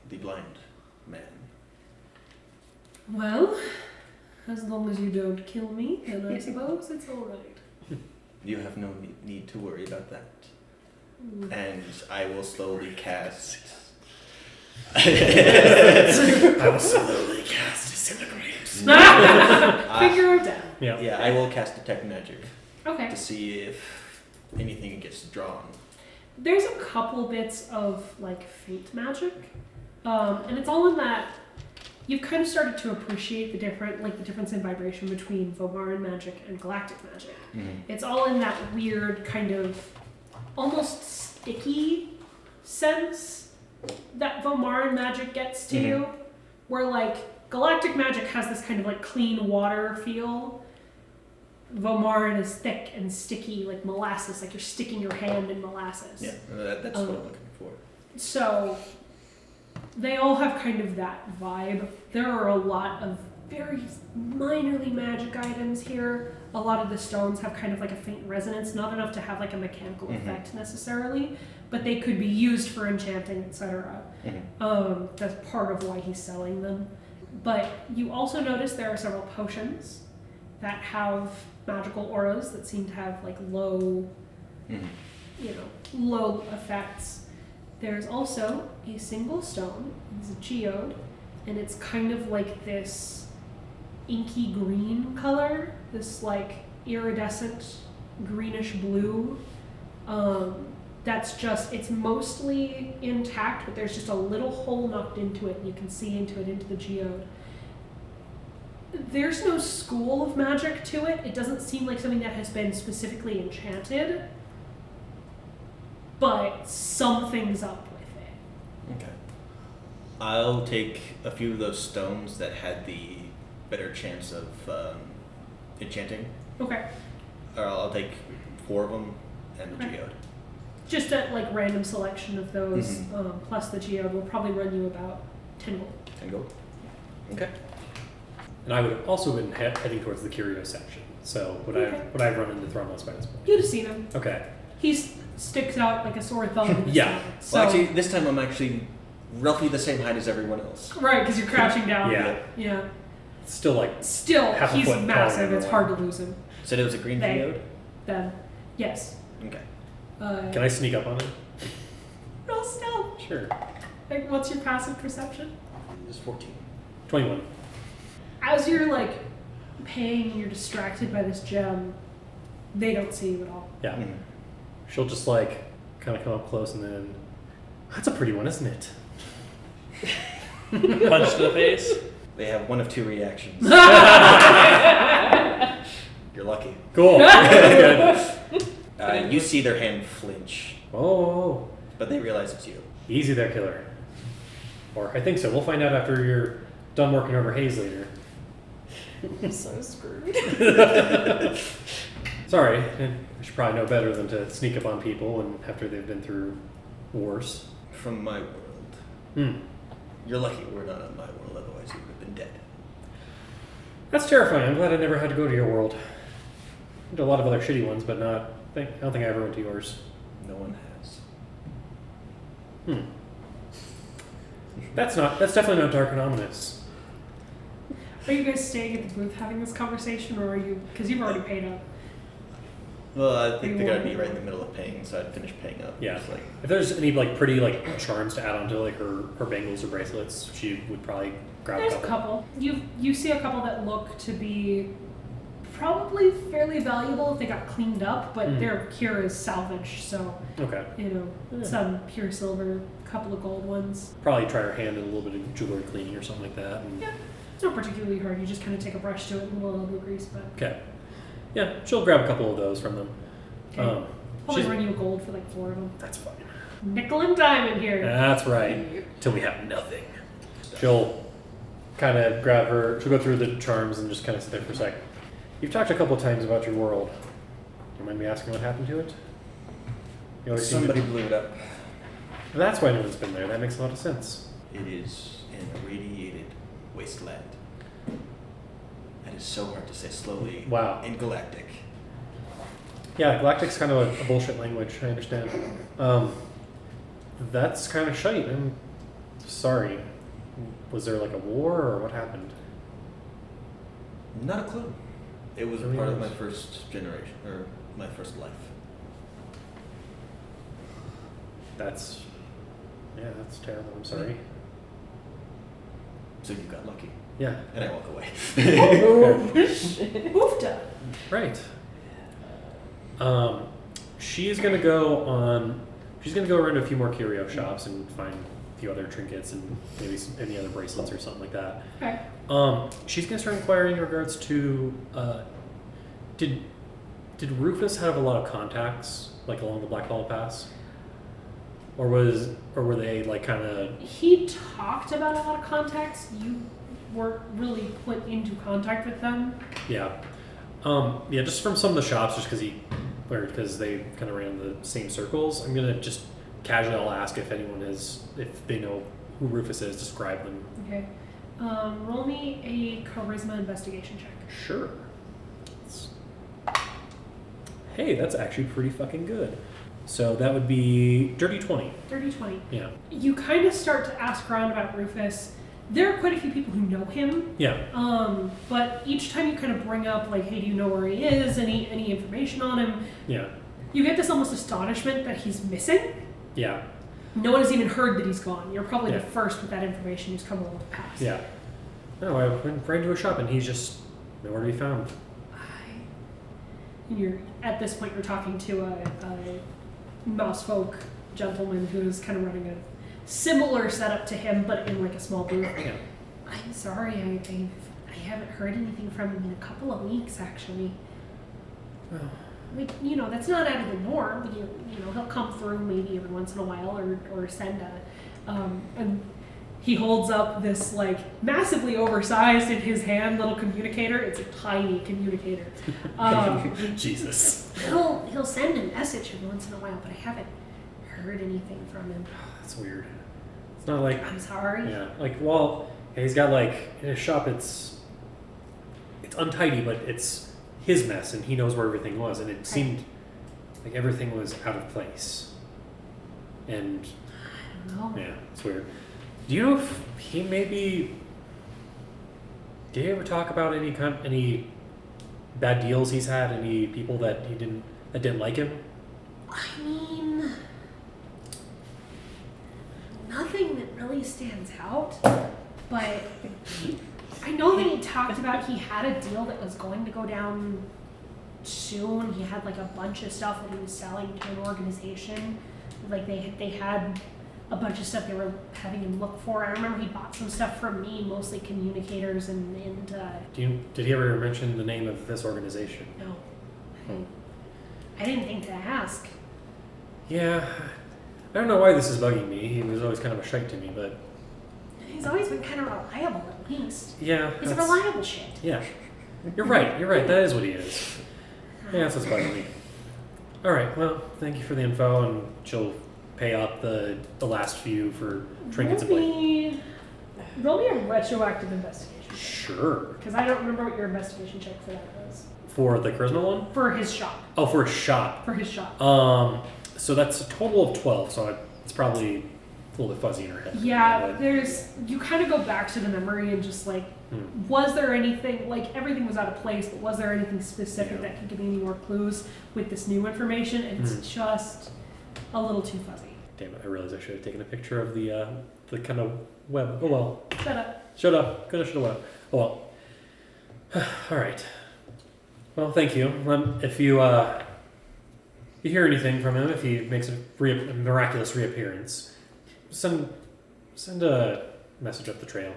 the blind man. Well, as long as you don't kill me, then I suppose it's alright. You have no need to worry about that. And I will slowly cast. I will slowly cast disintegrate. Figure it out. Yeah. Yeah, I will cast detect magic Okay. to see if anything gets drawn. There's a couple bits of like faint magic, and it's all in that you've kind of started to appreciate the difference in vibration between Vomaran magic and galactic magic. Mm-hmm. It's all in that weird kind of almost sticky sense that Vomaran magic gets to you, where like galactic magic has this kind of like clean water feel. Vomaran is thick and sticky, like molasses, like you're sticking your hand in molasses. Yeah, that's what I'm looking for. So they all have kind of that vibe. There are a lot of very minorly magic items here. A lot of the stones have kind of like a faint resonance, not enough to have like a mechanical effect necessarily, but they could be used for enchanting, etc. That's part of why he's selling them. But you also notice there are several potions that have magical auras that seem to have like low effects. There's also a single stone. It's a geode, and it's kind of like this inky green color, this like iridescent greenish blue. It's mostly intact, but there's just a little hole knocked into it, and you can see into the geode. There's no school of magic to it. It doesn't seem like something that has been specifically enchanted, but something's up with it. Okay. I'll take a few of those stones that had the better chance of enchanting. Okay. Or I'll take 4 of them and the Okay. geode. Just a like random selection of those, plus the geode will probably run you about 10 gold. 10 gold. Okay. And I would have also been heading towards the curio section. So would I run into Thrombus by this point? You'd have seen him. Okay. He sticks out like a sore thumb. in the Yeah. side. So, Well, actually, this time I'm actually roughly the same height as everyone else. right, because you're crouching down. Yeah. Yeah. Still like Still, Half a he's foot taller massive. than It's the hard to lose him. Said it was a green They- geode? Then, yes. Okay. Can I sneak up on it? Roll stealth. Sure. Like, what's your passive perception? It's 14. 21. As you're like paying, you're distracted by this gem. They don't see you at all. Yeah. She'll just like kind of come up close and then, that's a pretty one, isn't it? Punch to the face. They have one of 2 reactions. You're lucky. Cool. That's good. You see their hand flinch, Oh, but they realize it's you. easy there, killer. Or I think so. We'll find out after you're done working over Hayes later. I'm so screwed. Sorry, I should probably know better than to sneak up on people and after they've been through wars. From my world. Hmm. You're lucky we're not on my world, otherwise you would have been dead. That's terrifying. I'm glad I never had to go to your world. Been to a lot of other shitty ones, but I don't think I ever went to yours. No one has. That's definitely not dark and ominous. Are you guys staying at the booth having this conversation, or are you? Because you've already paid up. Well, I think You they're gonna want- be right in the middle of paying, so I'd finish paying up. Yeah. It's like, If there's any like pretty like charms to add onto like her bangles or bracelets, she would probably grab There's a a couple. couple. You see a couple that look to be probably fairly valuable if they got cleaned up, but they're pure as salvage. So Okay. some pure silver, a couple of gold ones. Probably try her hand in a little bit of jewelry cleaning or something like that. And, Yeah. It's not particularly hard. You just kind of take a brush to it and a little elbow grease, but Okay. Yeah, she'll grab a couple of those from them. okay. Probably she's- run you a gold for like 4 of them. That's fine. Nickel and dime in here. That's right. Till we have nothing. She'll kind of grab her. She'll go through the charms and just kind of sit there for a sec. You've talked a couple times about your world. Do you mind me asking what happened to it? You always seem to somebody be- blew it up. That's why no one's been there. That makes a lot of sense. It is an irradiated wasteland. That is so hard to say slowly. Wow. In galactic. Yeah, Galactic's kind of a bullshit language, I understand. That's kind of shite. I'm sorry. Was there like a war or what happened? Not a clue. It was Really part of is. my first generation, or my first life. That's terrible. I'm sorry. So you got lucky. Yeah. And I walk away. Oofta. Right. She's gonna go around to a few more curio shops and find a few other trinkets and maybe any other bracelets or something like that. Okay. She's gonna start inquiring in regards to did Rufus have a lot of contacts like along the Black Hollow Pass, or were they like kind of? He talked about a lot of contacts. You weren't really put into contact with them. Yeah. Yeah, just from some of the shops, just because they kind of ran in the same circles. I'm gonna just casually, I'll ask if if they know who Rufus is, describe them. Okay. Roll me a charisma investigation check. Sure. Hey, that's actually pretty fucking good. So that would be dirty 20. Dirty 20. Yeah. You kind of start to ask around about Rufus. There are quite a few people who know him. Yeah. But each time you kind of bring up, like, hey, do you know where he is? Any information on him? Yeah. You get this almost astonishment that he's missing. Yeah. No one has even heard that he's gone. You're probably Yeah. the first with that information who's come along the path. Yeah. No, I went right into a shop and he's just nowhere to be found. And at this point, you're talking to a mousefolk gentleman who's kind of running a similar setup to him, but in like a small booth. Yeah. I'm sorry, I haven't heard anything from him in a couple of weeks, actually. Oh. Like, that's not out of the norm. He'll come through maybe every once in a while or send and he holds up this like massively oversized in his hand little communicator. It's a tiny communicator. Jesus. He'll send a message every once in a while, but I haven't heard anything from him. That's weird. It's not like I'm sorry. yeah, like well, he's got like in his shop it's untidy, but it's his mess and he knows where everything was, and it seemed like everything was out of place. And I don't know. yeah, it's weird. Do you know if he maybe did he ever talk about any bad deals he's had? Any people that didn't like him? I mean, nothing that really stands out, but I know that he talked about he had a deal that was going to go down soon. He had like a bunch of stuff that he was selling to an organization. Like they had a bunch of stuff they were having him look for. I remember he bought some stuff from me, mostly communicators and Did he ever mention the name of this organization? no. I didn't think to ask. Yeah, I don't know why this is bugging me. He was always kind of a shite to me, but He's always been kind of reliable, at least. yeah, He's a that's- reliable shit. Yeah, you're right. That is what he is. Yeah, that's what's bugging me. All right, well, thank you for the info, and she'll pay up the last few for trinkets and blade. Roll me a retroactive investigation check. Sure. Because I don't remember what your investigation check for that was. For the charisma one? For his shop. Oh, for a shop. For his shop. So that's a total of 12. So it's probably a little bit fuzzy in her head. Yeah, But- you kind of go back to the memory and just like, was there anything, like everything was out of place, but was there anything specific that could give me any more clues with this new information? And it's just a little too fuzzy. Damn it! I realized I should have taken a picture of the kind of web. Oh well. Shut up. Shut up. Coulda, shoulda, woulda. Oh well. All right. Well, thank you. If you hear anything from him, if he makes a miraculous reappearance, send a message up the trail.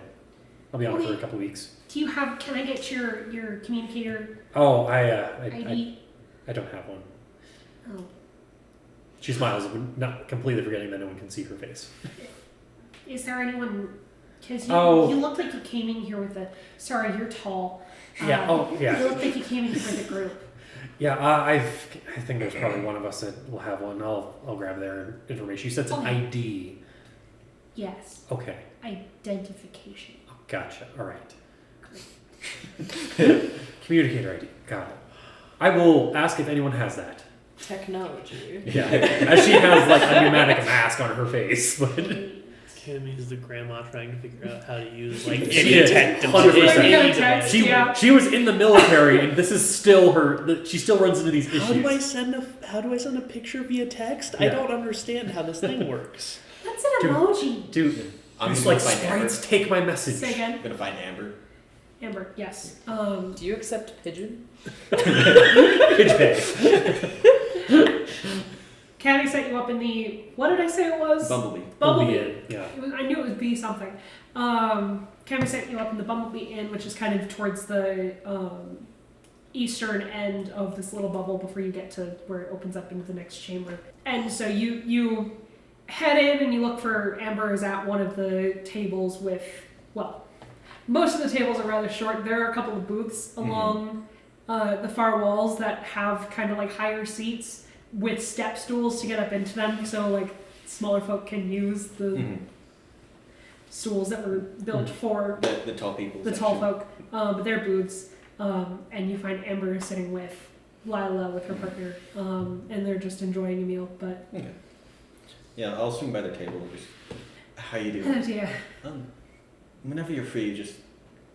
I'll be on it for a couple weeks. Can I get your communicator Oh, ID? I don't have one. Oh. She smiles, not completely forgetting that no one can see her face. Is there anyone? Because you look like you came in here with a. Sorry, you're tall. Yeah. Yeah. You look like you came in here with a group. Yeah. I think there's probably one of us that will have one. I'll grab their information. You said it's an Okay. ID. Yes. Okay. Identification. Gotcha. All right. Great. Communicator ID. Got it. I will ask if anyone has that. Technology. Yeah, as she has like a pneumatic mask on her face. But Cammy's the grandma trying to figure out how to use like She any is, tech 100%. any Text, device. she was in the military, and this is still her. She still runs into these issues. How do I send a picture via text? I Yeah. don't understand how this thing works. That's an Dude. emoji. Dude, I'm it's gonna like go find Amber. sprites take my message. Say again. I'm gonna find Amber. Amber, yes. Do you accept pigeon? Pitch pay. Cammy set you up in the, what did I say it was? Bumblebee. Bumblebee. Yeah. I knew it would be something. Cammy set you up in the Bumblebee Inn, which is kind of towards the eastern end of this little bubble before you get to where it opens up into the next chamber. And so you head in and you look for Amber is at one of the tables with, well, most of the tables are rather short. There are a couple of booths along the far walls that have kind of like higher seats with step stools to get up into them, so like smaller folk can use the stools that were built for The tall people. the tall folk. But they're booths, and you find Amber sitting with Lila with her partner, and they're just enjoying a meal. But Okay. Yeah, I'll swing by their table and just. How you oh doing? dear. Whenever you're free, just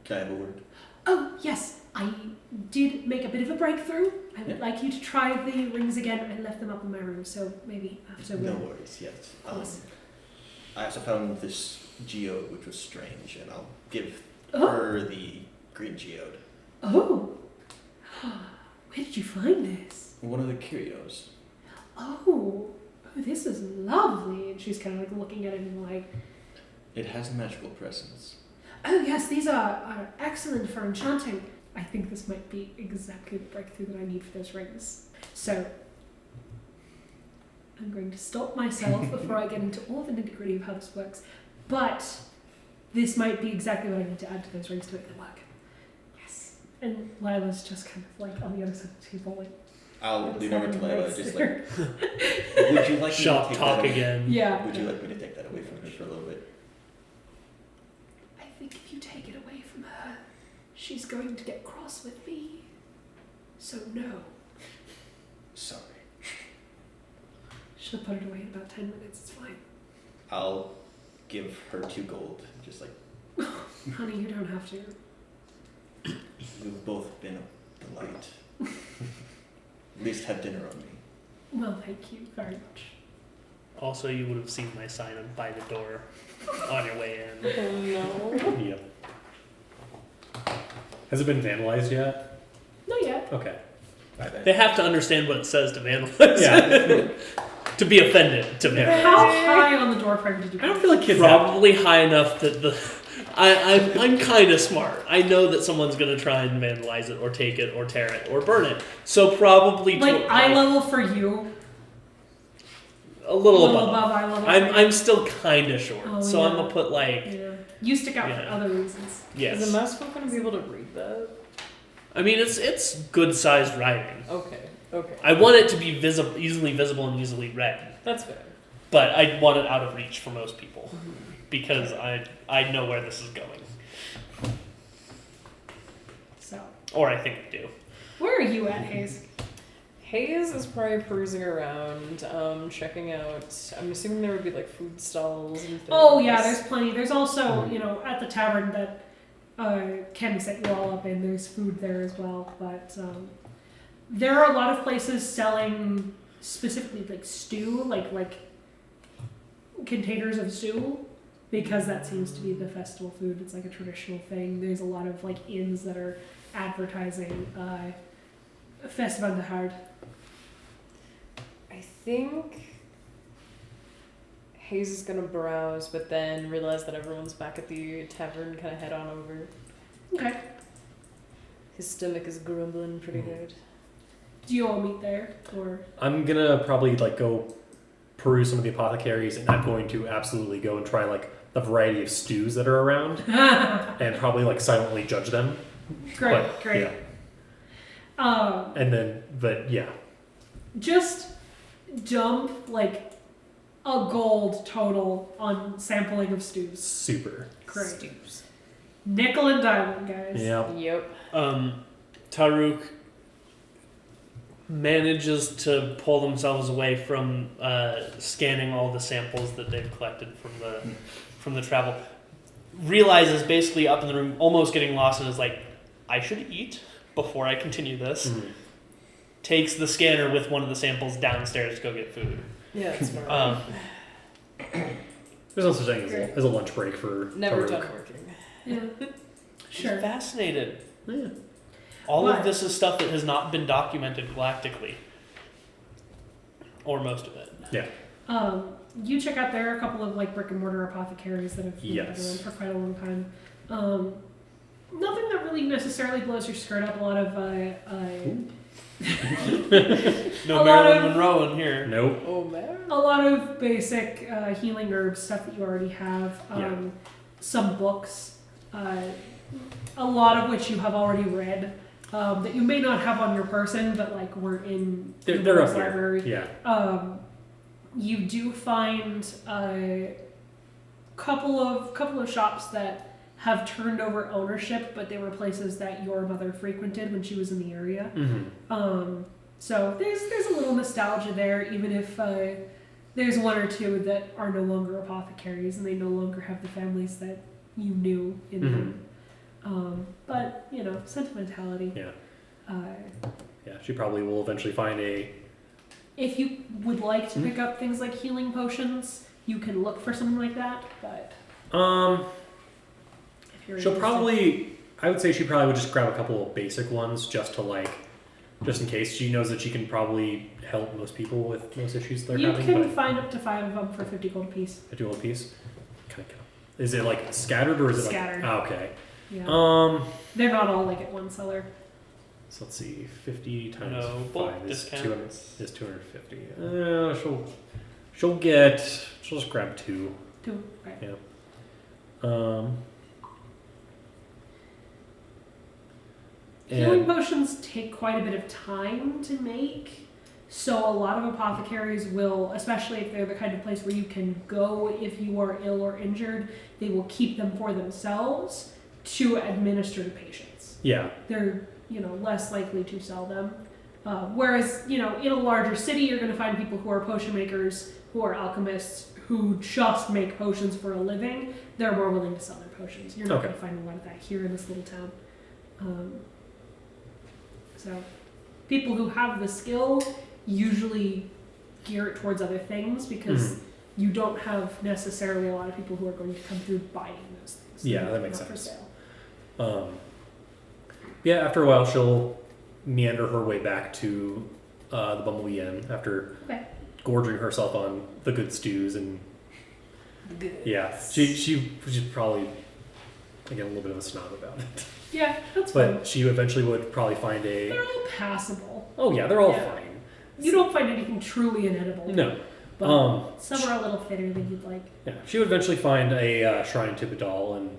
can I have a word? Oh yes, I did make a bit of a breakthrough. I would like you to try the rings again. I left them up in my room, so maybe after No we'll. worries. Yes. Of course. I also found this geode, which was strange, and I'll give Oh. her the green geode. Oh. Where did you find this? One of the curios. Oh, this is lovely. And she's kind of like looking at it and like, It has a magical presence. oh yes, these are excellent for enchanting. I think this might be exactly the breakthrough that I need for those rings. So, I'm going to stop myself before I get into all the nitty-gritty of how this works. But this might be exactly what I need to add to those rings to make them work. Yes. And Lila's just kind of like on the other side of the table, like, I'll lean over to Layla, next just to like, her. would you like me to Shop take talk that away? again. Yeah. Would you like me to take that away from her for a little bit? I think if you take it away from her, she's going to get cross with me. So no. Sorry. She'll put it away in about 10 minutes, it's fine. I'll give her 2 gold. Just like, Honey, you don't have to. we've both been a delight. At least have dinner on me. Well, thank you very much. Also, you would have seen my sign by the door on your way in. Oh no. Yep. Has it been vandalized yet? Not yet. Okay. They have to understand what it says to vandalize. Yeah. To be offended to vandalize. How high on the door frame did you I don't feel like kids Probably high enough that I'm kind of smart. I know that someone's gonna try and vandalize it or take it or tear it or burn it. So probably Like to- eye level for you, a little above. eye level. I'm still kind of short, Oh, so I'm yeah. gonna put like Yeah. You stick out for Yeah. other reasons. yes. Is the mouse folk gonna be able to read that? I mean it's good sized writing. Okay. Okay. I want it to be visible, easily visible and easily read, That's fair. but I want it out of reach for most people because I know where this is going, So, or I think I do. where are you at, Hayes? Hayes is probably perusing around, checking out. I'm assuming there would be like food stalls and things. Oh yeah, there's plenty. There's also, you know, at the tavern that Cammy set you all up in, there's food there as well. But there are a lot of places selling specifically like stew, like containers of stew, because that seems to be the festival food. It's like a traditional thing. There's a lot of like inns that are advertising Festival de Hard. I think Hayes is gonna browse, but then realize that everyone's back at the tavern. Kind of head on over. Okay. His stomach is grumbling pretty good. Do you all meet there, or? I'm gonna probably like go peruse some of the apothecaries, and I'm going to absolutely go and try like the variety of stews that are around, and probably like silently judge them. Great, But, great. Yeah. And then, but yeah, Just dump like a gold total on sampling of stews. super. Great. Stews. Nickel and diamond, guys. Yeah. Yep. Taruk, manages to pull themselves away from scanning all the samples that they've collected from the travel. Realizes basically up in the room, almost getting lost, and is like, I should eat before I continue this. Mm-hmm. Takes the scanner with one of the samples downstairs to go get food. Yeah, it's smart. There's no such thing as a lunch break for Never Farouk. done working. Yeah. She's Sure. fascinated. Yeah. All Why? of this is stuff that has not been documented galactically. Or most of it. Yeah. You check out there are a couple of like brick and mortar apothecaries that have been Yes. around for quite a long time. Nothing that really necessarily blows your skirt up. A lot of No A lot Marilyn of- Monroe in here. Nope. Oh man. a lot of basic healing herbs stuff that you already have. Yeah. Some books, a lot of which you have already read. That you may not have on your person, but like were in the They're up World's here. library. Yeah. You do find a couple of shops that have turned over ownership, but they were places that your mother frequented when she was in the area. Mm-hmm. So there's a little nostalgia there, even if there's one or two that are no longer apothecaries and they no longer have the families that you knew in them. But you know, sentimentality. Yeah. Uh, Yeah. She probably will eventually find a. If you would like to pick up things like healing potions, you can look for something like that. But if you're She'll interested- probably. I would say she probably would just grab a couple of basic ones just in case. She knows that she can probably help most people with most issues they're You having. can But find up to 5 of them for 50 gold apiece. a dual piece. Okay. Is it like scattered or is it Scattered. like? Oh, okay. Yeah. They're not all like at one seller. So let's see. 50 times No bulk 5 is discounts. 250. She'll just grab 2. 2. Right. Yeah. Healing And potions take quite a bit of time to make. So a lot of apothecaries will, especially if they're the kind of place where you can go if you are ill or injured, they will keep them for themselves to administer to patients. yeah. They're, less likely to sell them. Whereas, in a larger city, you're going to find people who are potion makers, who are alchemists, who just make potions for a living. They're more willing to sell their potions. You're not Okay. going to find a lot of that here in this little town. So, people who have the skill usually gear it towards other things because you don't have necessarily a lot of people who are going to come through buying those things. Yeah, They're that makes not for sense. sale. Yeah, after a while, she'll meander her way back to the Bumblebee Inn after Okay. gorging herself on the good stews and yeah, she's probably again a little bit of a snob about it, Yeah, that's fine. but she eventually would probably find They're a. all passable. Oh yeah, they're all Yeah. fine. You don't find anything truly inedible. No, But some are a little thinner than you'd like. yeah, she would eventually find a shrine to Badal and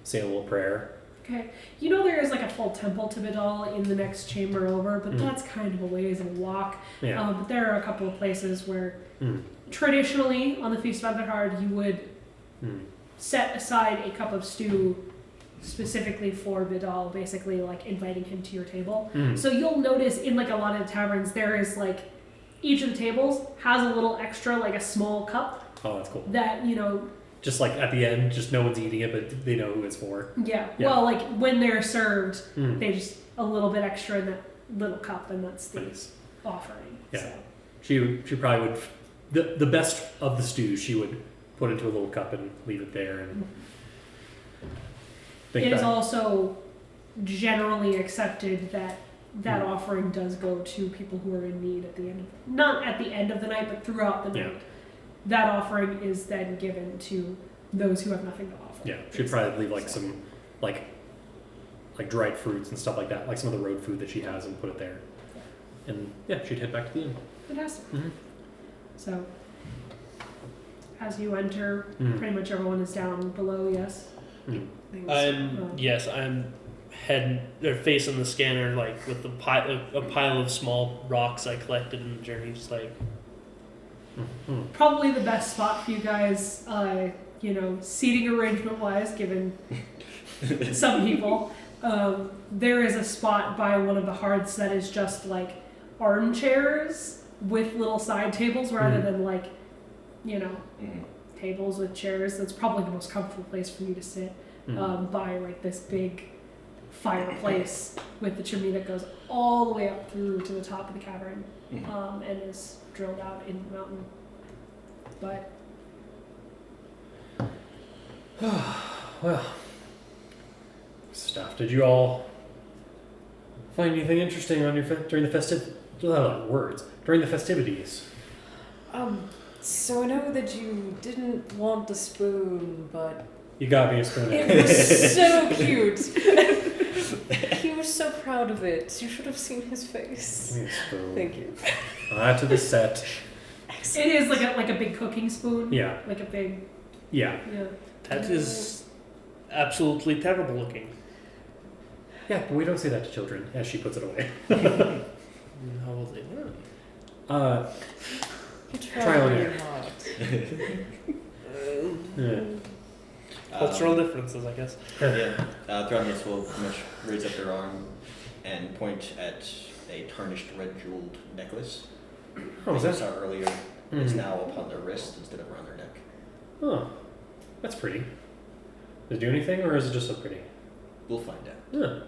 say a little prayer. Okay. There is like a full temple to Bidal in the next chamber over, but that's kind of a ways of a walk. Yeah. But there are a couple of places where Mm. traditionally on the Feast of Underhard you would set aside a cup of stew specifically for Bidal, basically like inviting him to your table. So you'll notice in like a lot of taverns there is like each of the tables has a little extra, like a small cup Oh, that's cool. that, Just like at the end, just no one's eating it, but they know who it's for. yeah. Yeah. Well, like when they're served, Mm. they just a little bit extra in that little cup, and that's the Nice. offering. Yeah. So. She probably would the best of the stews she would put into a little cup and leave it there and think It is back. also generally accepted that that offering does go to people who are in need at the end of not at the end of the night, but throughout the Yeah. night. That offering is then given to those who have nothing to offer. Yeah, she'd probably leave like some like dried fruits and stuff like that, like some of the road food that she has, and put it there. And yeah, she'd head back to the inn. Fantastic. Mhm. So, as you enter, Mhm. pretty much everyone is down below. Yes. Mm. Things, I'm facing the scanner like with a pile of small rocks I collected in the journey, just like Mhm. Probably the best spot for you guys, seating arrangement wise, given some people. There is a spot by one of the hearths that is just like armchairs with little side tables rather Mhm. than like, you know, Mhm. tables with chairs. That's probably the most comfortable place for you to sit. By like this big fireplace with the chimney that goes all the way up through to the top of the cavern, Mhm. and is drilled out in the mountain. But Well, stuff. Did you all find anything interesting on your during the during the festivities? So I know that you didn't want a spoon, but You got me a spoon. it was so cute. He was so proud of it. You should have seen his face. Give me a spoon. Thank you. Add to the set. it is like a big cooking spoon. Yeah. Like a big Yeah. That is absolutely terrible looking. Yeah, but we don't say that to children. As she puts it away. How will they learn? You Trial and really error. hard. Yeah. Cultural differences, I guess. Yeah. Thrones will pretty much raise up their arm and point at a tarnished red jeweled necklace. Oh, was That that? you saw earlier. It's now upon their wrist instead of around their neck. Oh, that's pretty. Does it do anything, or is it just so pretty? We'll find out. Yeah.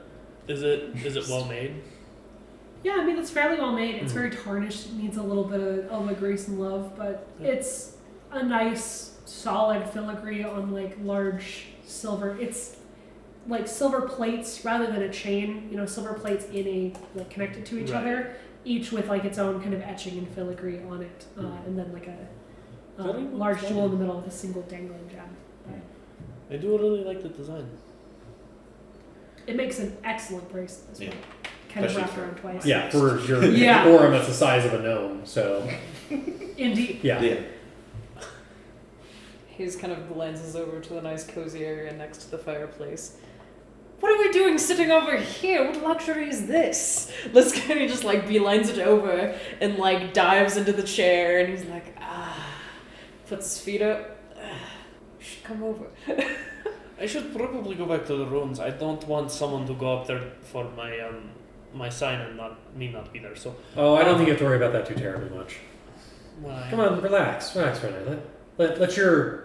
Is it well made? Yeah, I mean, it's fairly well made. It's very tarnished. It needs a little bit of grace and love, but it's a nice, solid filigree on like large silver. It's like silver plates rather than a chain. You know, silver plates in a like connected to each Right. other, each with like its own kind of etching and filigree on it, and then like a Very well large designed. jewel in the middle with a single dangling gem. I do really like the design. It makes an excellent bracelet as well. Yeah. Kind of Especially wrapped for- around twice. Yeah, for your Yeah. forum, that's the size of a gnome. So Indeed. yeah. He kind of glances over to the nice cozy area next to the fireplace. What are we doing sitting over here? What luxury is this? Let's kind of just like beelines it over and like dives into the chair and he's like, puts his feet up. You should come over. I should probably go back to the ruins. I don't want someone to go up there for my sign and not be there. So Oh, I don't think you have to worry about that too terribly much. why? Come on, relax for a night. Let your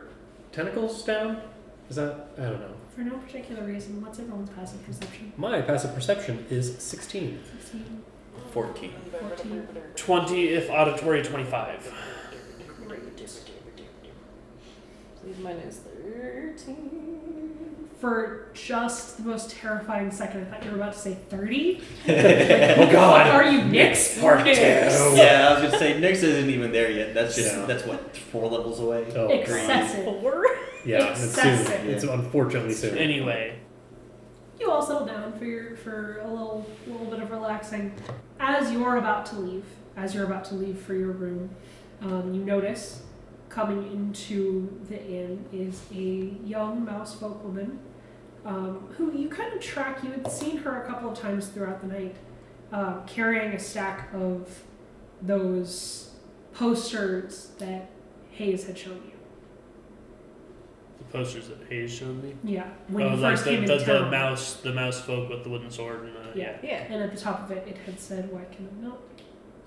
tentacles down. Is that? I don't know. For no particular reason, what's everyone's passive perception? My passive perception is 16. 16, 14. 14. 20 if auditory 25. Great. Please minus 13. For just the most terrifying second, I thought you were about to say 30. Oh God! What are you, Nyx? Part two. Yeah, I was gonna say Nyx isn't even there yet. That's just Yeah. that's what 4 levels away. Oh, Excessive. yeah, it's soon. Excessive. It's unfortunately soon. Anyway, You all settle down for a little bit of relaxing. As you're about to leave for your room, you notice coming into the inn is a young mouse folk woman who you kind of track. You had seen her a couple of times throughout the night, carrying a stack of those posters that Hayes had shown you. the posters that Hayes showed me. Yeah, when Oh, you like first came into the town. mouse folk with the wooden sword and Yeah. Yeah. And at the top of it, it had said, "Why can I not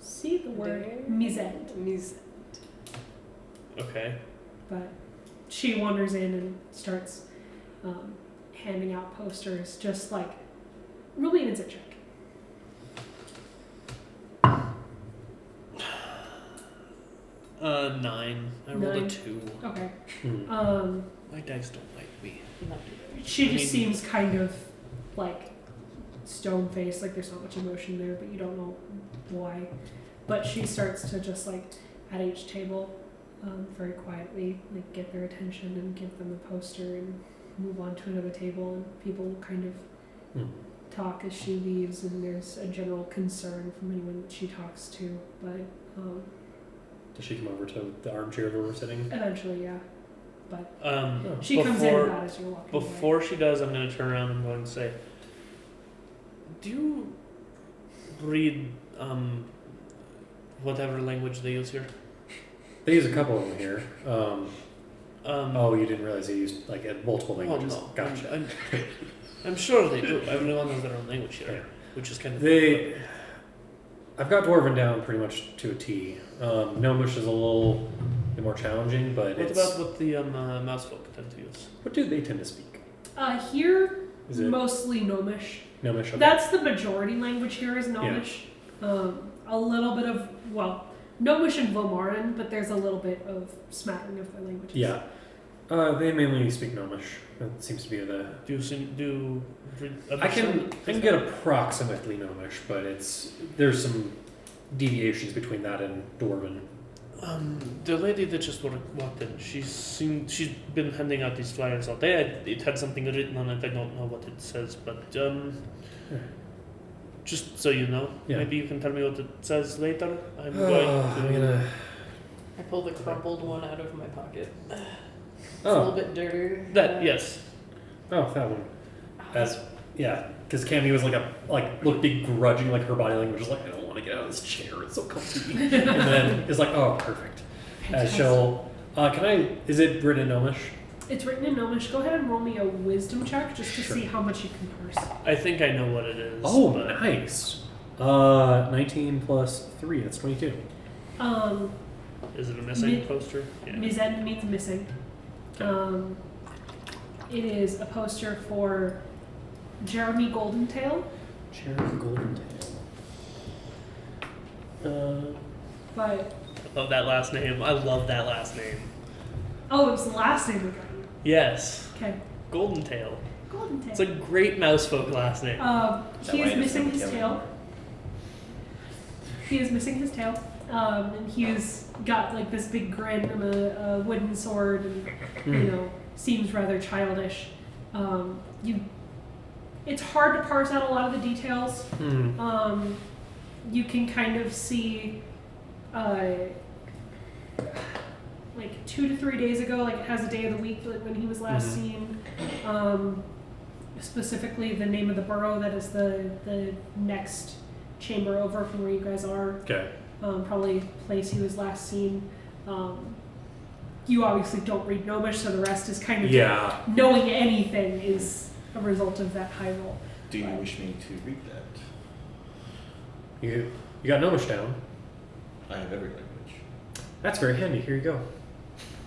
see the word There. misette?" Okay. But she wanders in and starts handing out posters, just like roll me an insight check. Nine. I rolled a 9. 2. Okay. Hmm. My dice don't like me. She I just mean- seems kind of like stone faced, like there's not much emotion there, but you don't know why. But she starts to just like at each table, very quietly, like get their attention and give them a poster and move on to another table, and people kind of Hmm. talk as she leaves, and there's a general concern from anyone that she talks to, but Does she come over to the armchair where we're sitting? eventually, yeah. But Oh. she comes in about as you're walking away. Before she does, I'm going to turn around and I'm going to say, do you read whatever language they use here? They use a couple of them here. Oh, you didn't realize they used like multiple oh, languages. no. Gotcha. I'm sure they do. Everyone has their own language here, Yeah. which is kind of They I've got Dwarven down pretty much to a T. Gnomish is a little bit more challenging, but What it's... about what the mouse folk tend to use? What do they tend to speak? Here, Is it mostly Gnomish. Gnomish? Okay. That's the majority language here is Gnomish. A little bit of, well, Gnomish and Vomaran, but there's a little bit of smattering of their languages. Yeah. They mainly speak Gnomish. That seems to be the... I can get approximately Gnomish, but there's some deviations between that and Dwarven. The lady that just walked in, she's been handing out these flyers all day. It had something written on it. I don't know what it says, but just so you know, maybe you can tell me what it says later. I'm going I pull the crumpled one out of my pocket. It's a Oh, little bit dirtier. Yes. that one. Because Cammy was looked begrudging, like her body language was like, I don't want to get out of this chair, it's so comfy. And then it's like, oh, perfect. As she'll, is it written in Gnomish? It's written in Gnomish. Go ahead and roll me a wisdom check just to Sure. see how much you can parse. I think I know what it is. Oh, but nice. 19 plus 3, that's 22. Is it a missing poster? Yeah. Mizend means missing. It is a poster for Jeremy Goldentail. Jeremy Goldentail. But I love that last name. oh, it was the last name we got you. Yes. Okay, Goldentail. Goldentail. It's a great mousefolk last name. He is missing his tail. He is missing his tail. And he's got like this big grin and a wooden sword, and seems rather childish. It's hard to parse out a lot of the details. You can kind of see, like 2 to 3 days ago, like it has a day of the week like when he was last seen. Specifically, the name of the borough that is the next chamber over from where you guys are. Okay. Probably place he was last seen. You obviously don't read Gnomish, so the rest is kind of knowing anything is a result of that high roll. Do you wish me to read that? You got Gnomish down. I have every language. That's very handy. Here you go.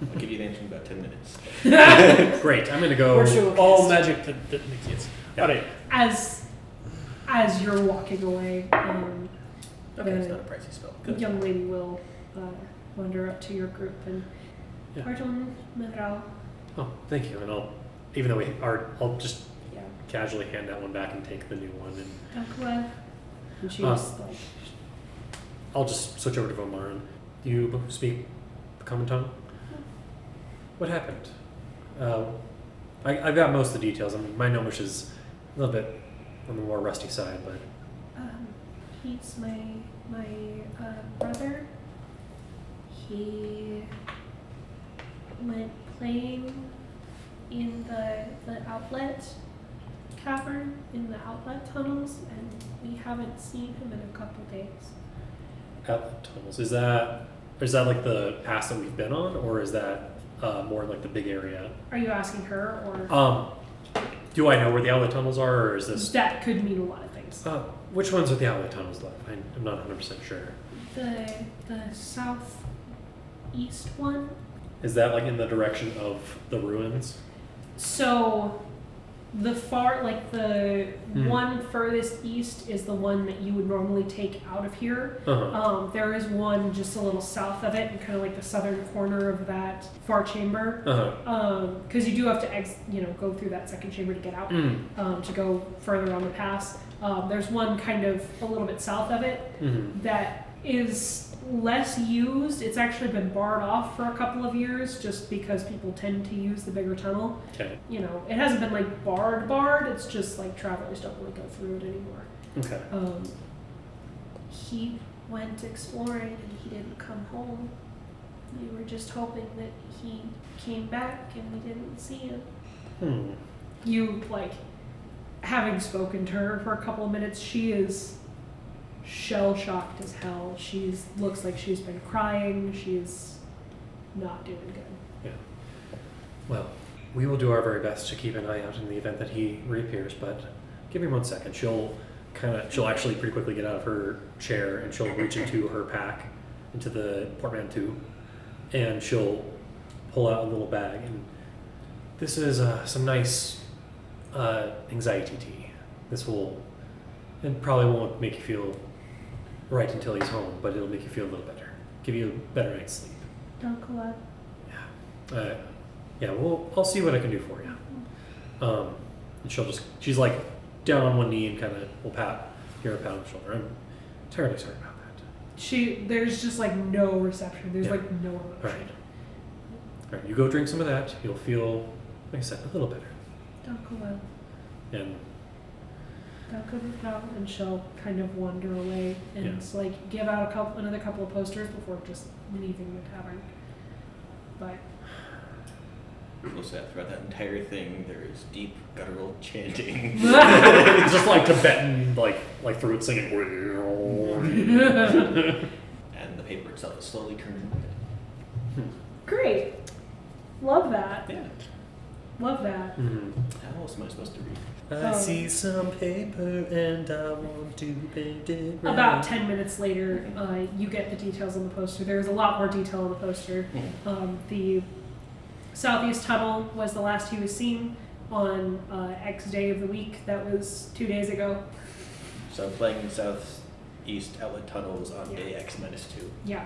I'll give you the answer in about 10 minutes. Great. I'm going to go... All magic that makes sense. Yeah. All right. As you're walking away, Okay, it's not a pricey spell. the Good. young lady will wander up to your group and Yeah. pardon, Madral. Oh, thank you. And I'll just Yeah. casually hand that one back and take the new one. And Dankwa. And she just like, I'll just switch over to Vomaran. You speak common tongue? What happened? I've got most of the details. I mean, my Gnomish is a little bit on the more rusty side, but he's my brother. He went playing in the outlet cavern in the outlet tunnels, and we haven't seen him in a couple days. outlet tunnels. Is that like the pass that we've been on, or is that more like the big area? Are you asking her, or Do I know where the outlet tunnels are, or is this... that could mean a lot of things. Which ones are the outlet tunnels left? I'm not 100% sure. The southeast one. Is that like in the direction of the ruins? So the one furthest east is the one that you would normally take out of here. Uh-huh. There is one just a little south of it, and kind of like the southern corner of that far chamber. Uh-huh. Because you do have to go through that second chamber to get out. To go further on the pass. There's one kind of a little bit south of it that is less used. It's actually been barred off for a couple of years just because people tend to use the bigger tunnel. Okay. It hasn't been like barred. It's just like travelers don't really go through it anymore. Okay. He went exploring and he didn't come home. We were just hoping that he came back and we didn't see him. You, having spoken to her for a couple of minutes, she is shell-shocked as hell. Looks like she's been crying. She's not doing good. Yeah. Well, we will do our very best to keep an eye out in the event that he reappears, but give me 1 second. She'll she'll actually pretty quickly get out of her chair and she'll reach into her pack, into the portmanteau, and she'll pull out a little bag. And this is some nice anxiety tea. It probably won't make you feel right until he's home, but it'll make you feel a little better. Give you a better night's sleep. Uncle. Yeah, well, I'll see what I can do for you. And she's like down on one knee and kind of will give her a pat on the shoulder. I'm terribly sorry about that. There's just like no reception. There's like no emotion. All right, you go drink some of that. You'll feel, like I said, a little better. Uncle. And And she'll kind of wander away and like give out another couple of posters before just leaving the tavern. But We'll say that throughout that entire thing, there is deep guttural chanting. just like Tibetan, like throat singing. And the paper itself is slowly turning red. great. Love that. Yeah. Love that. Mm-hmm. How else am I supposed to read? I see some paper and I want to paint it red. About 10 minutes later, you get the details on the poster. There's a lot more detail on the poster. The Southeast Tunnel was the last he was seen on X day of the week. That was 2 days ago. So playing Southeast Outlet Tunnels on day X-2. Yeah.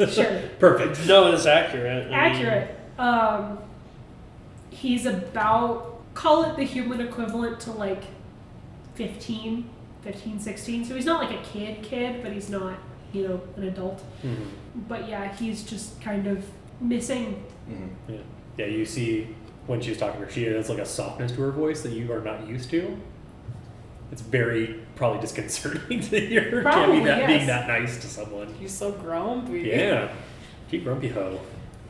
Sure. Perfect. No, it's accurate. Accurate. He's about, call it the human equivalent to like 15, 16. So he's not like a kid, but he's not, an adult. Mm-hmm. But yeah, he's just kind of missing. Mm-hmm. Yeah, you see when she's talking to her, she has like a softness to her voice that you are not used to. It's very probably disconcerting to hear Probably, Cammy yes. being that nice to someone. He's so grumpy. Yeah. She grumpy hoe.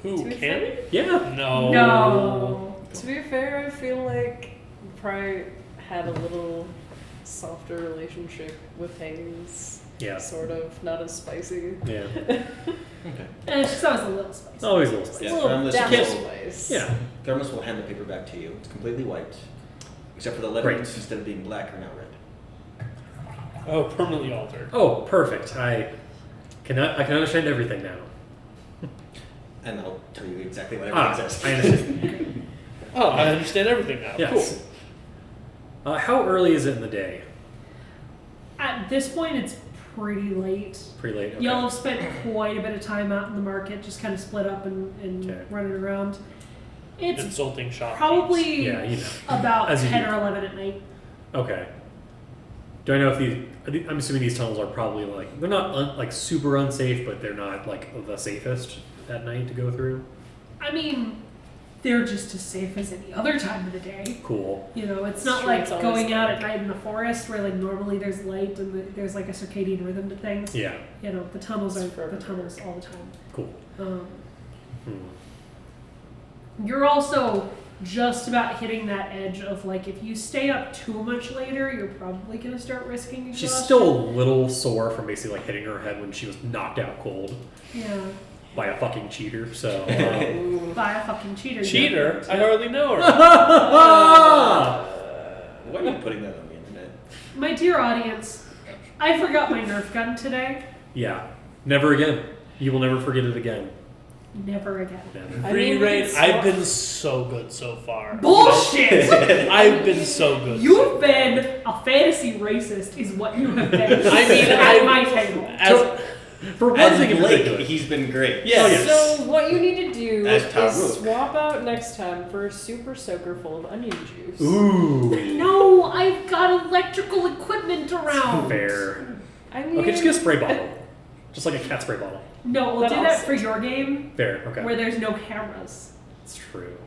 Who, To be Cammy? Yeah. No. No. To be fair, I feel like we probably had a little softer relationship with Hayes. Yeah. Sort of. Not as spicy. Yeah. Okay. And she's always a little spicy. Always a little spicy. Yeah, a little Thermos down will- spice. Yeah. Thermos will hand the paper back to you. It's completely white, except for the letters instead of being black are now red. Oh, permanently altered. Oh, perfect. I can understand everything now. And I'll tell you exactly what Ah, everything says. I understand. Oh, I understand everything now. Yes. How early is it in the day? At this point, it's pretty late. Pretty late. Okay. Y'all have spent quite a bit of time out in the market, just kind of split up and Okay. running around. It's Insulting shop. probably Yeah, about As you 10 do. or 11 at night. Okay. Do I know if I'm assuming these tunnels are probably like, they're not like super unsafe, but they're not like the safest at night to go through. I mean, they're just as safe as any other time of the day. Cool. It's not True, like it's always going out at dark. night in the forest where like normally there's light and there's like a circadian rhythm to things. Yeah. The tunnels are It's forever the tunnels all the time. Cool. You're also just about hitting that edge of like if you stay up too much later, you're probably gonna start risking exhaustion. She's still a little sore from basically like hitting her head when she was knocked out cold by a fucking cheater. So. by a fucking cheater. Cheater? I hardly know her. Why are you putting that on the internet? My dear audience, I forgot my Nerf gun today. Yeah. Never again. You will never forget it again. Never again. Never. I Free mean, reign. it's I've not- been so good so far. Bullshit! I've been so good. You've been a fantasy racist, is what you have been. I mean, at my table. As, For one As thing in Blake, particular. he's been great. Yes. Oh, yes. So what you need to do As is Taruk. swap out next time for a super soaker full of onion juice. Ooh. No, I've got electrical equipment around. Fair. I mean, Okay, just get a spray bottle. Just like a cat spray bottle. No, we'll But do that also- for your game Fair. Okay. where there's no cameras. It's true.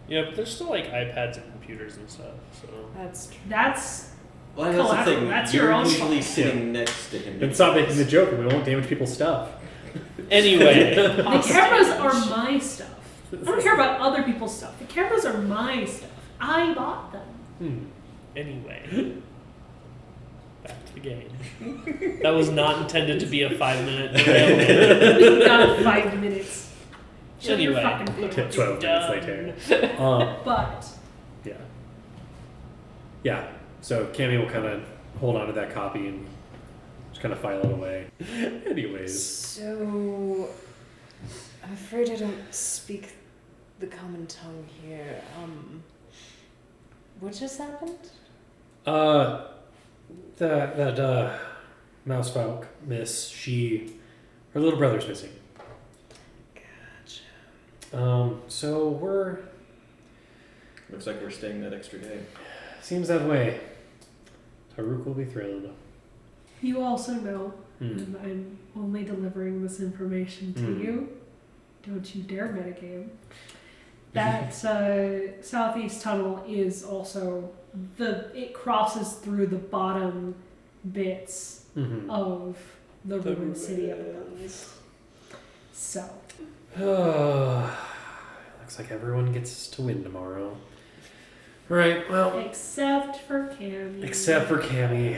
yeah, but there's still like iPads and computers and stuff. So That's true. That's Well, that's the Collateral, thing. that's You're your own usually fault. sitting next to him. Then stop making the joke and we won't damage people's stuff. anyway, the cameras are my stuff. I don't care about other people's stuff. The cameras are my stuff. I bought them. anyway, back to the game. That was not intended to be a 5-minute derailment. We got 5 minutes. Shut your Anyway. fucking mouth. 12 minutes later. But Yeah. Yeah. So Cammy will kind of hold on to that copy and just kind of file it away. Anyways. So, I'm afraid I don't speak the common tongue here. What just happened? That mouse folk, miss, her little brother's missing. Gotcha. So we're, Looks like we're staying that extra day. seems that way. Taruk will be thrilled. You also know, and I'm only delivering this information to you, don't you dare metagame, that southeast tunnel is also, it crosses through the bottom bits of the ruined city of above. So. Looks like everyone gets to win tomorrow. Right, well. Except for Cammy. Except for Cammy.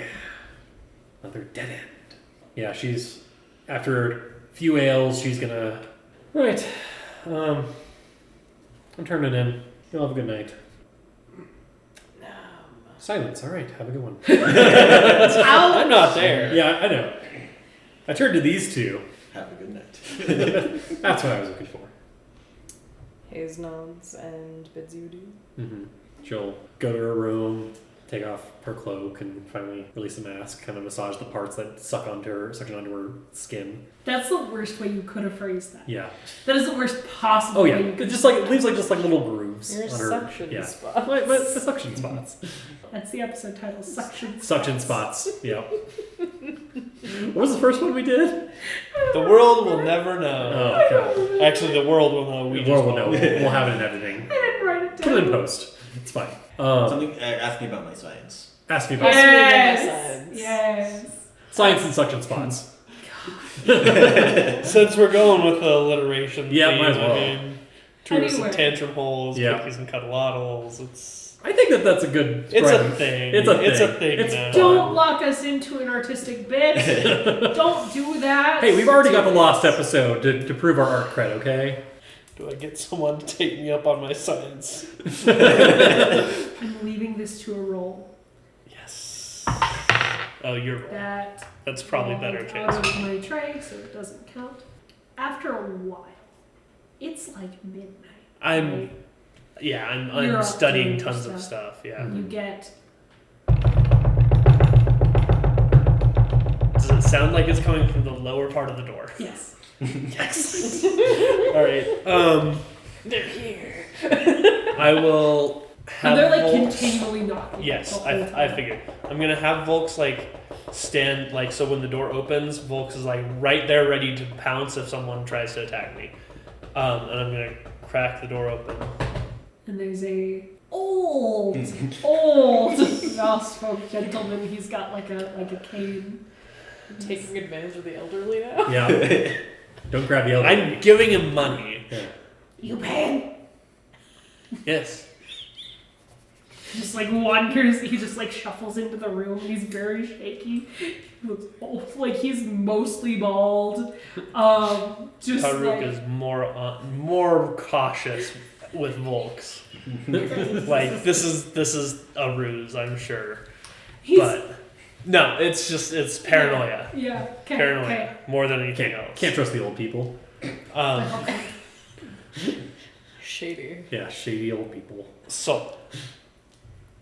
Another dead end. Yeah, she's, after a few ales, she's gonna, right, I'm turning in. You'll have a good night. Silence, alright, have a good one. I'm not there. Yeah, I know. I turned to these two. Have a good night. That's what I was looking for. Hayes nods and bids you adieu. She'll go to her room, take off her cloak, and finally release the mask, kind of massage the parts that suction onto her skin. That's the worst way you could have phrased that. Yeah. That is the worst possible Oh way yeah. you could It just like it leaves like just like little grooves Your on her. suction Yeah. spots. But the suction spots. That's the episode title, Suction Suction spots. Yep. What was the first one we did? The world will never know. Oh god. Actually, the world will know. The world will know. We'll have it in editing. I didn't write it down. Put it in post. It's fine. Something. Ask me about my science. Ask me about Yes. Yes. science and suction spots. Since we're going with the alliteration, Yeah, theme, might as well. I mean, tourists Anyway. and tantrum holes, Yeah. cookies and cuddleaddles. It's I think that's a good. a writing. thing. It's a It's a thing. thing. It's now. Don't lock us into an artistic bit. Don't do that. Hey, we've already got the lost episode to prove our art cred, okay? Do I get someone to take me up on my science? I'm leaving this to a roll. Yes. Oh, you're right. That's Probably better out chance. of my tray, so it doesn't count. After a while, it's like midnight. I'm You're I'm up studying doing tons of stuff. stuff. Yeah. You get Does it sound like it's coming from the lower part of the door? yes. Yes. All right. They're here. I will have. And they're like Volks- continually knocking. Yes, the whole I time. figured. I'm gonna have Volks like stand like so when the door opens, Volks is like right there ready to pounce if someone tries to attack me. And I'm gonna crack the door open. And there's a old mouse folk gentleman. He's got like a cane. Taking advantage of the elderly now. Yeah. Don't grab the elbow. I'm giving him money. Yeah. You paying? Yes. He just like wanders. He just like shuffles into the room. And he's very shaky. He looks old. Like he's mostly bald. Just Taruk like is more cautious with Volks. Like this is a ruse, I'm sure. he's But no, it's paranoia. yeah. Okay. Paranoia Okay. more than anything else. Can't trust the old people. Okay. Shady. Yeah, shady old people. So,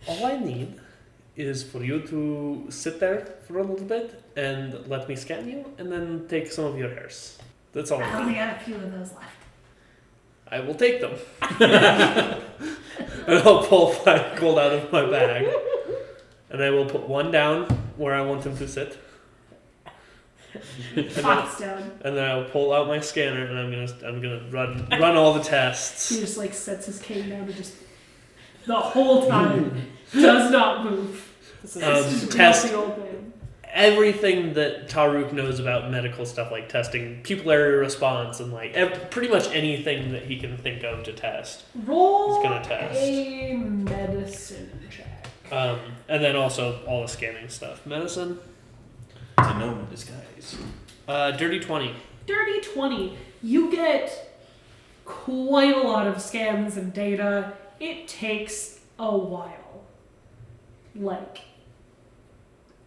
all I need is for you to sit there for a little bit and let me scan you, and then take some of your hairs. That's all I I only need. got a few of those left. I will take them. And I'll pull 5 gold out of my bag, and I will put one down where I want him to sit. Pots down. And then I'll pull out my scanner, and I'm gonna run all the He tests. just like sets his cane down and just the whole time does not move. This is Just test- the old man. Everything that Taruk knows about medical stuff, like testing pupillary response and like pretty much anything that he can think of to test. Roll He's gonna test. a medicine check. And then also all the scanning stuff. Medicine, It's a gnome in disguise. dirty 20. Dirty 20. You get quite a lot of scans and data. It takes a while. Like,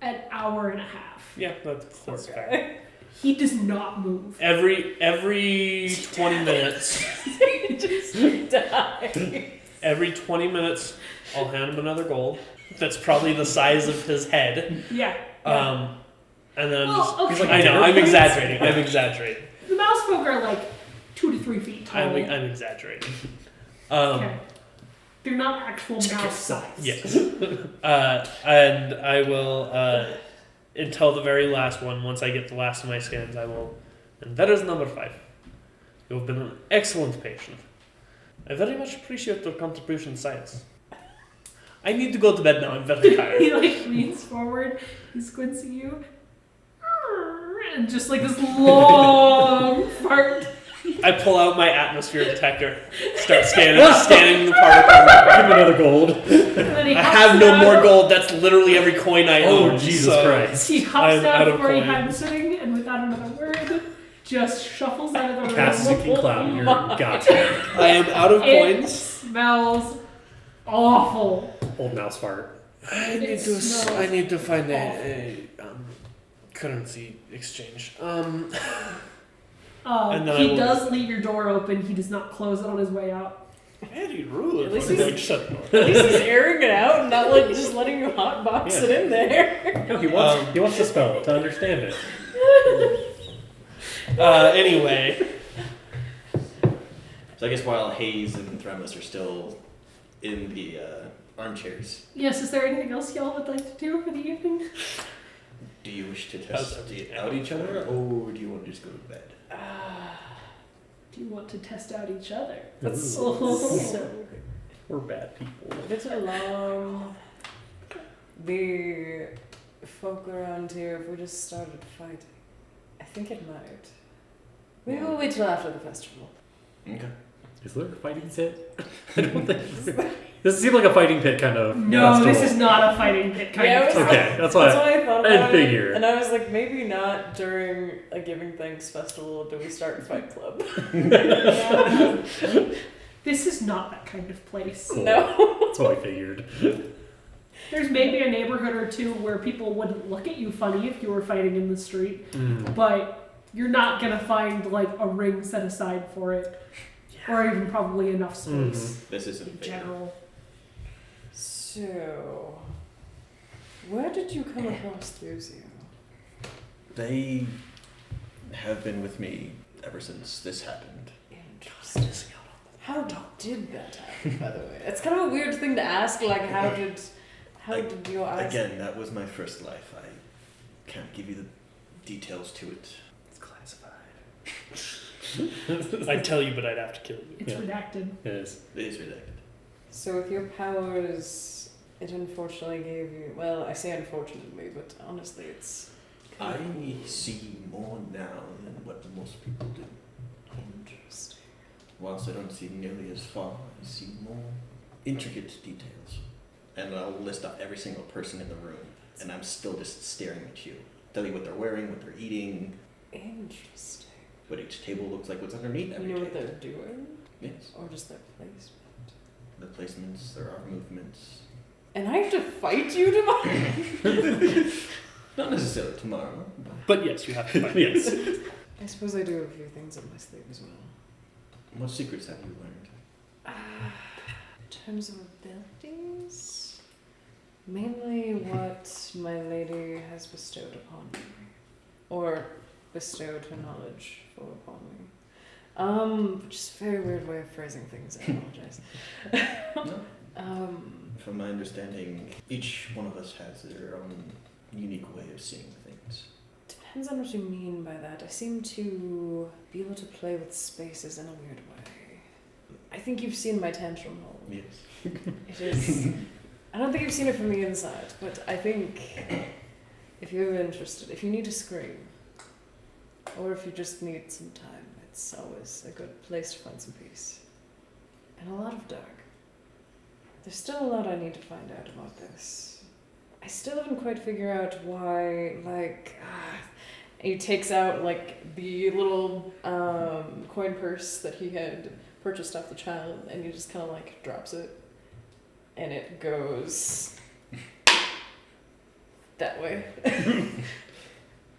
an hour and a half. Yeah, that's fair. Okay. He does not move. Every 20 minutes, Just die. every 20 minutes, I'll hand him another gold. That's probably the size of his head. Yeah. And then Well, just, okay. He's like, I know, dinner I'm plates? exaggerating. I'm exaggerating. The mouse folk are like 2 to 3 feet tall. I'm exaggerating. Okay. They're not actual Check mouse yourself. size. Yes. And I will, until the very last one, once I get the last of my scans, I will. And that is number 5. You have been an excellent patient. I very much appreciate your contribution to science. I need to go to bed now. I'm very He tired. like leans forward, he squints at you, and just like this long fart. I pull out my atmosphere detector, start scanning the particles. Give him another gold. And then he I hops have no down. more gold. That's literally every coin I Oh, own. Jesus so- Christ. He hops I'm out down of from where he coins. had been sitting, and without another word, just shuffles out of the room. Cast a king cloud. You're gotcha. I am out of It coins. smells awful. Old mouse fart. I It smells need to find a currency exchange. And then I He will- does leave your door open. He does not close it on his way out. Very rude. At least Like, he's- shut the door. At least he's airing it out and not like just letting you hotbox Yeah. it in there. No, he wants to spell it to understand it. Anyway, So I guess while Hayes and Thramus are still in the armchairs, Yes, is there anything else y'all would like to do for the evening? do you wish to How's test everything? out each other, or do you want to just go to bed? Do you want to test out each other? That's Oh. We're bad people. A bit along the folk around here, if we just started fighting, I think it might. Maybe we'll wait till after the festival. Okay. Is there a fighting pit? I don't think. This seemed like a fighting pit kind of. No, this festival. is not a fighting pit kind Yeah, of it was time. Okay, that's why. That's why I thought I didn't about it. figure. And I was like, maybe not during a Giving Thanks festival do we start Fight Club. Yeah. This is not that kind of place. Cool. No. That's what I figured. There's maybe a neighborhood or two where people wouldn't look at you funny if you were fighting in the street, Mm. but you're not gonna find like a ring set aside for it, or even probably enough space This isn't in fair. general. So, where did you come across Thusio? They have been with me ever since this happened. Interesting. How did that happen, by the way? It's kind of a weird thing to ask, like, how did your eyes... Again, that was my first life. I can't give you the details to it. It's classified. I'd tell you, but I'd have to kill you. It's Yeah. redacted. It is. It is redacted. So with your powers, it unfortunately gave you... Well, I say unfortunately, but honestly, it's... I see more now than what most people do. Interesting. Whilst I don't see nearly as far, I see more intricate details. And I'll list off every single person in the room, and I'm still just staring at you. Tell you what they're wearing, what they're eating, Interesting. what each table looks like, what's underneath every You know what table. they're doing? Yes. Or just their placement? The placements, there are movements. And I have to fight you tomorrow? Not necessarily tomorrow, But yes, you have to find Yes. I suppose I do have a few things up my sleeve as well. but what secrets have you learned? In terms of abilities, mainly what my lady has bestowed upon me, or bestowed her knowledge for upon me. Which is a very weird way of phrasing things. I apologize. No. From my understanding, each one of us has their own unique way of seeing things. Depends on what you mean by that. I seem to be able to play with spaces in a weird way. I think you've seen my tantrum hole. Yes. It is. I don't think you've seen it from the inside, but I think if you're interested, if you need to scream, or if you just need some time, it's always a good place to find some peace. And a lot of dark. There's still a lot I need to find out about this. I still haven't quite figured out why, he takes out, the little coin purse that he had purchased off the child, and he just kind of, drops it. And it goes that way.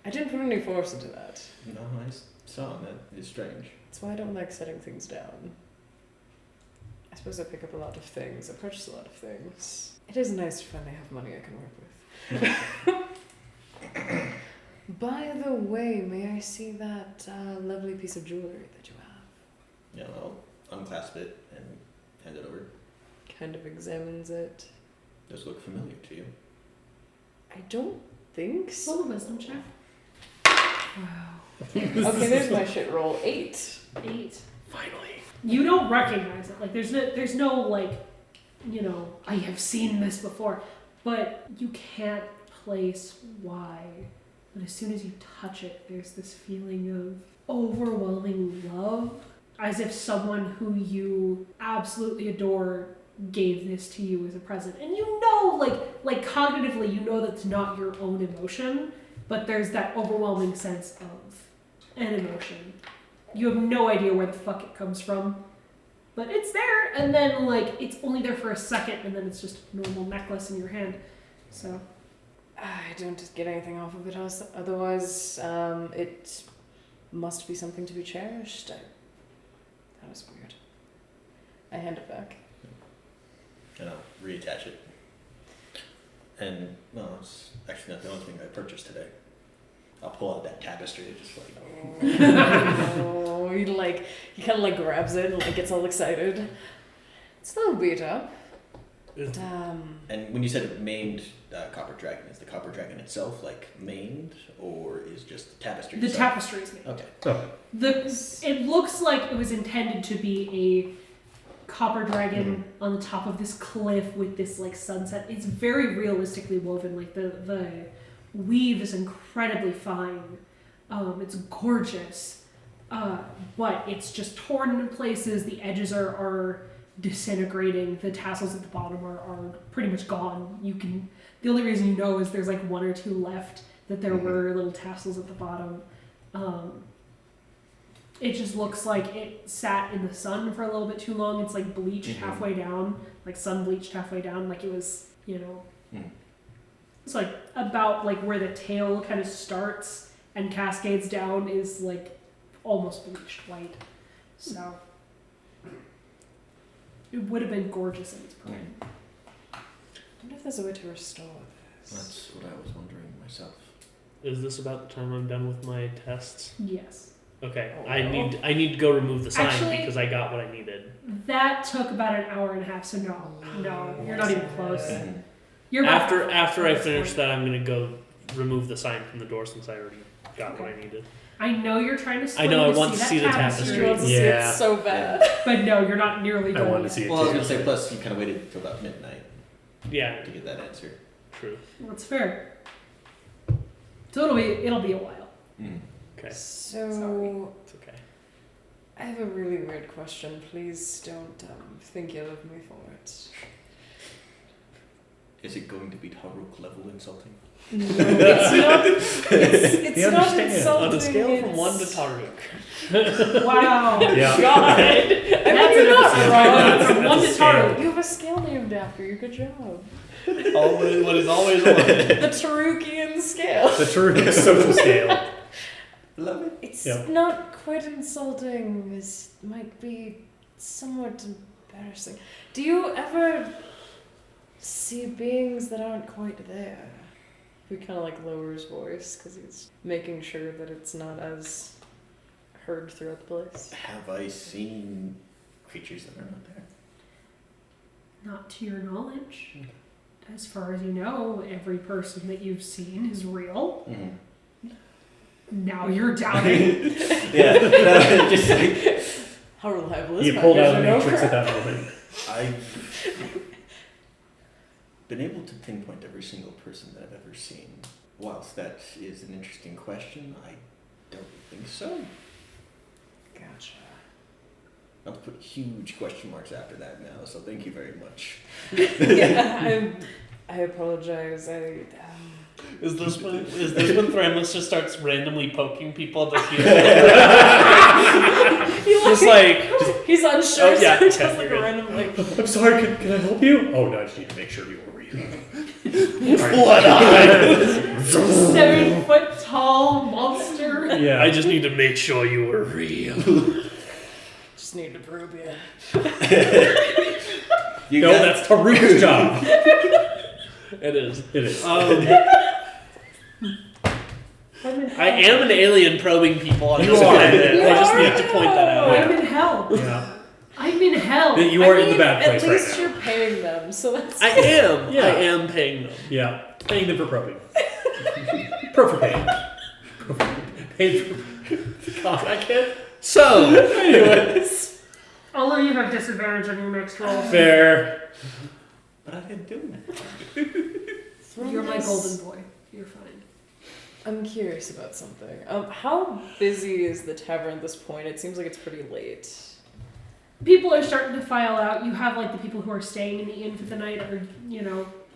I didn't put any force into that. No, I saw that is strange. That's why I don't like setting things down. I suppose I pick up a lot of things. I purchase a lot of things. It is nice to finally have money I can work with. By the way, may I see that lovely piece of jewelry that you have? Yeah, I'll unclasp it and hand it over. Kind of examines it. Does it look familiar to you? I don't think so. Roll a wisdom check. Wow. Okay, there's my shit roll. 8. 8. Finally. You don't recognize it. Like there's no like, you know, I have seen this before, but you can't place why. But as soon as you touch it, there's this feeling of overwhelming love, as if someone who you absolutely adore gave this to you as a present. And you know, like cognitively, you know that's not your own emotion, but there's that overwhelming sense of an emotion. You have no idea where the fuck it comes from, but it's there, and then like it's only there for a second, and then it's just a normal necklace in your hand. So I don't get anything off of it, otherwise it must be something to be cherished. That was weird. I hand it back. And I'll reattach it. And, well, it's actually not the only thing I purchased today. I'll pull out that tapestry and just like... Oh, he kind of like grabs it and like gets all excited. It's a little beat up. And when you said maimed copper dragon, is the copper dragon itself like maimed, or is just the tapestry? the tapestry is made. Okay. Oh. It looks like it was intended to be a copper dragon on the top of this cliff with this like sunset. It's very realistically woven. Like the weave is incredibly fine. It's gorgeous, but it's just torn in places. The edges are disintegrating. The tassels at the bottom are pretty much gone. The only reason you know is there's like 1 or 2 left, that there were little tassels at the bottom. It just looks like it sat in the sun for a little bit too long. It's like bleached halfway down, like sun bleached halfway down, like it was, you know. It's like about like where the tail kind of starts and cascades down is like almost bleached white. So it would have been gorgeous in its prime. I wonder if there's a way to restore this. That's what I was wondering myself. Is this about the time I'm done with my tests? Yes. Okay, Oh. I need to go remove the sign Actually- because I got what I needed. That took about an hour and a half, so no, you're not even close. Mhm. You're about After I at this finish point. that, I'm gonna go remove the sign from the door since I already got what I needed. I know you're trying to. I know, I slowly want to see the that tapestry. She wants to see Yeah. it so bad. but no, you're not nearly I done. wanted to yet. see it Well, I was too. gonna say, plus you kind of waited till about midnight Yeah, to get that answer. true. That's fair. So it'll be a while. Okay, So Sorry. it's okay. I have a really weird question. Please don't think ill of me for it. Is it going to be Haruk level insulting? No, it's not. It's You not understand. insulting. On a scale from it's- 1 to Taruk. Wow. Yeah. God. I mean, That's you're an not episode. wrong. From 1 to That's a scale. Taru. You have a scale named after you. Good job. Always, what is always one. The Tarukian scale. The true social scale. Love it. It's Yeah. not quite insulting. It might be somewhat embarrassing. Do you ever see beings that aren't quite there? He kind of like lowers voice because he's making sure that it's not as heard throughout the place. Have I seen creatures that are not there? Not to your knowledge. As far as you know, every person that you've seen is real. Now you're doubting. Yeah, just like How reliable is You my pulled out a vision? Oh, matrix at crap. that moment. I've been able to pinpoint every single person that I've ever seen. Whilst that is an interesting question, I don't think so. Gotcha. I'll put huge question marks after that now, so thank you very much. Yeah, I apologize. Is this when Thramus just starts randomly poking people to heal? Just like, He's unsure, Oh, yeah, so he okay, does like a you're good. random like. I'm sorry, can I help you? Oh no, I just need to make sure you were real. What eye? 7 foot tall monster. Yeah. I just need to make sure you were real. Just need to prove you. You no, got- that's Taruk's job. It is. It is. I am an alien probing people on You this are. planet. You I just are. need to point that out. I'm in hell. yeah. I'm in hell. You are I in the mean, bad place At least right now. you're paying them, so that's. I am. Yeah. I am paying them. Yeah. Paying them for probing. Pro for paying. Paid for. God, I can't. So, Anyways. All of you have disadvantage on your next roll. Fair. But I didn't do that. You're my golden boy. You're fine. I'm curious about something. How busy is the tavern at this point? It seems like it's pretty late. People are starting to file out. You have like the people who are staying in the inn for the night are,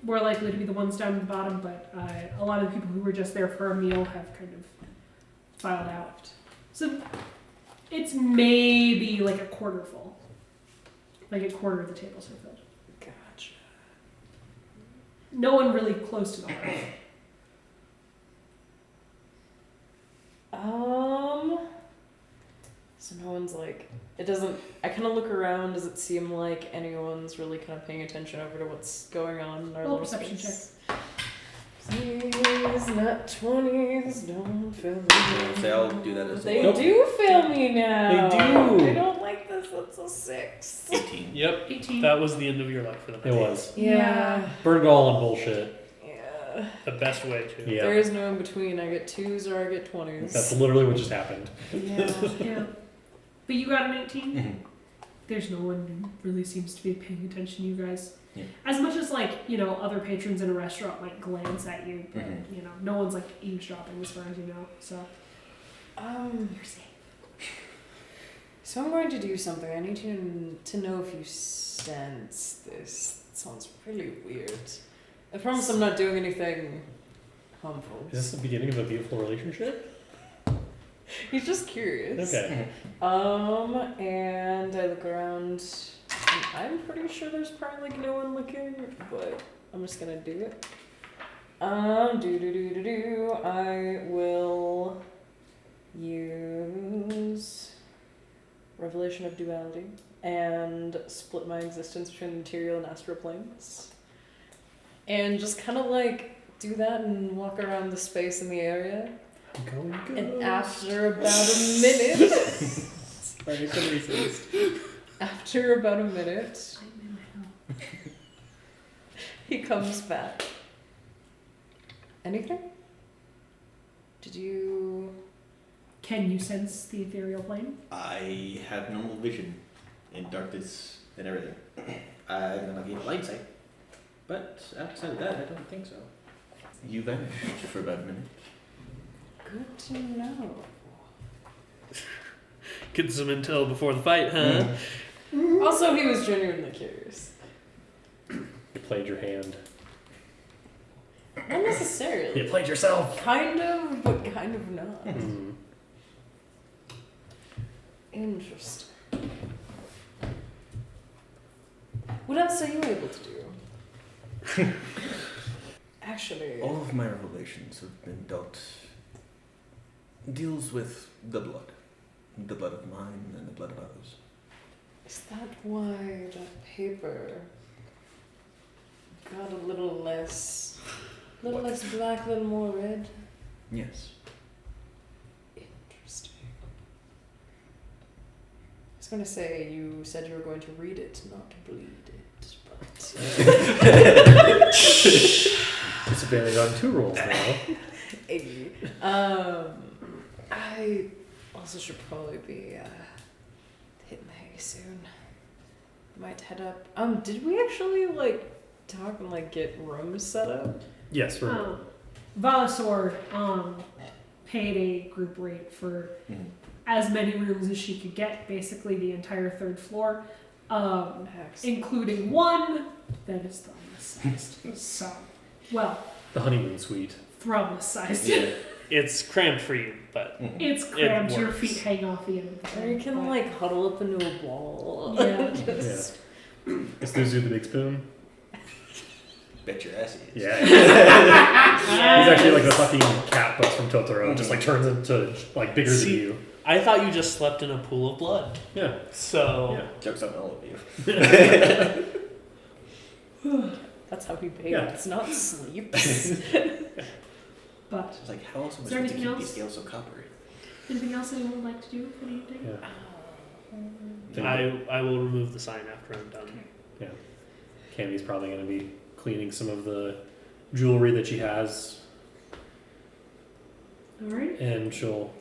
more likely to be the ones down at the bottom, but a lot of the people who were just there for a meal have kind of filed out. So it's maybe like a quarter full. Like a quarter of the tables are filled. Gotcha. No one really close to the hearth. So no one's like, it doesn't, I kind of look around, does it seem like anyone's really kind of paying attention over to what's going on in our Roll little perception space? Please, not 20s, don't fail me. So I'll do that as They well. do fail me now. They do. I don't like this, that's a 6. 18. yep, 18. that was the end of your life for the It night. was. Yeah. Burned it all on bullshit. Yeah. The best way to. Yeah. There is no in between. I get 2s or I get 20s. That's literally what just happened. Yeah. Yeah. But you got an 18? Mhm. There's no one who really seems to be paying attention to you guys. Yeah. As much as other patrons in a restaurant might glance at you, but Mhm. no one's like eavesdropping as far as you know. So you're safe. So I'm going to do something. I need you to know if you sense this. It sounds really weird. I promise I'm not doing anything harmful. Is this the beginning of a beautiful relationship? He's just curious. Okay. And I look around. And I'm pretty sure there's probably like no one looking, but I'm just gonna do it. I will use Revelation of Duality and split my existence between the material and astral planes. And just kind of like do that and walk around the space in the area. And after about a minute, Sorry, I couldn't resist. after about a minute, he comes back. Anything? Did you? Can you sense the ethereal plane? I have normal vision in darkness and everything. I'm gonna gain light sight. But outside of that, I don't think so. You vanished for about a minute. Good to know. Get some intel before the fight, huh? Also, he was genuinely curious. You played your hand. Not necessarily. You played yourself. Kind of, but kind of not. Mm. Interesting. What else are you able to do? Actually, All of my revelations have been deals with the blood of mine and the blood of others. is that why that paper got a little less black, a little more red? Yes. Interesting. I was going to say, you said you were going to read it, not bleed it, but... Disadvantage on 2 rolls now. Hey. I also should probably be hitting the hay soon. Might head up. Did we actually talk and get rooms set up? Yes, we're. Valasor paid a group rate for as many rooms as she could get, basically the entire 3rd floor, Excellent. including one that is thrombus-sized. So, well, The honeymoon suite. thrombus-sized. Yeah. It's cramped for you, but It's cramped. Your works. feet hang off the end of the Or you bed, can but- huddle up into a ball. Yeah. Just- Is Thuzu the big spoon? Bet your ass he is. Yeah. He's actually like the fucking cat bus from Totoro. Just like turns into like bigger than you. I thought you just slept in a pool of blood. Yeah. So Yeah. Joke's on all of you. That's how he bathes. Yeah. It's not sleep. But It's like, how else am I Is there supposed to anything keep else? these scales so coppery? anything else anyone would like to do for the evening? Yeah. I will remove the sign after I'm done. Cammy's probably going to be cleaning some of the jewelry that she has, Alright. and she'll,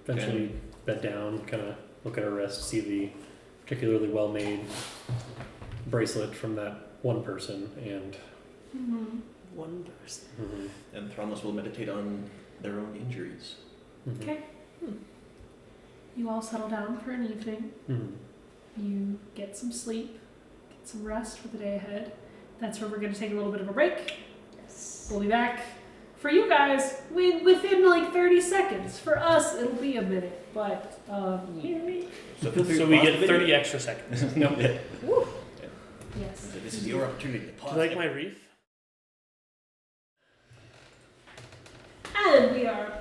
eventually bed down, kind of look at her wrist, see the particularly well-made bracelet from that one person, and Mm-hmm. One person. And Thromus will meditate on their own injuries. Okay. You all settle down for an evening. You get some sleep, get some rest for the day ahead. That's where we're going to take a little bit of a break. Yes. We'll be back. For you guys, within like 30 seconds. For us, it'll be a minute. But, So we get 30 extra seconds. No. yes. This is your opportunity to Do pause. you like my reef? And we are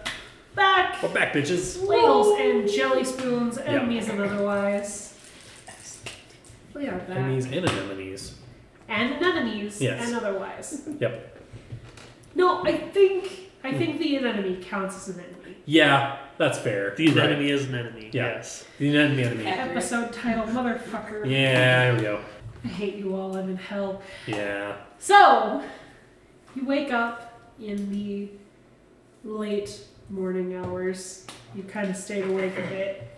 back. We're back, bitches. Ladles and jelly spoons, Yep. enemies and otherwise. We are back. Enemies and anemones. And anemones Yes. and otherwise. Yep. No, I think the anemone counts as an enemy. Yeah, that's fair. The Right. enemy is an enemy. Yeah. Yes. The enemy. Episode title, motherfucker. Yeah, there we go. I hate you all. I'm in hell. Yeah. So, you wake up in the late morning hours. You kind of stayed awake a bit.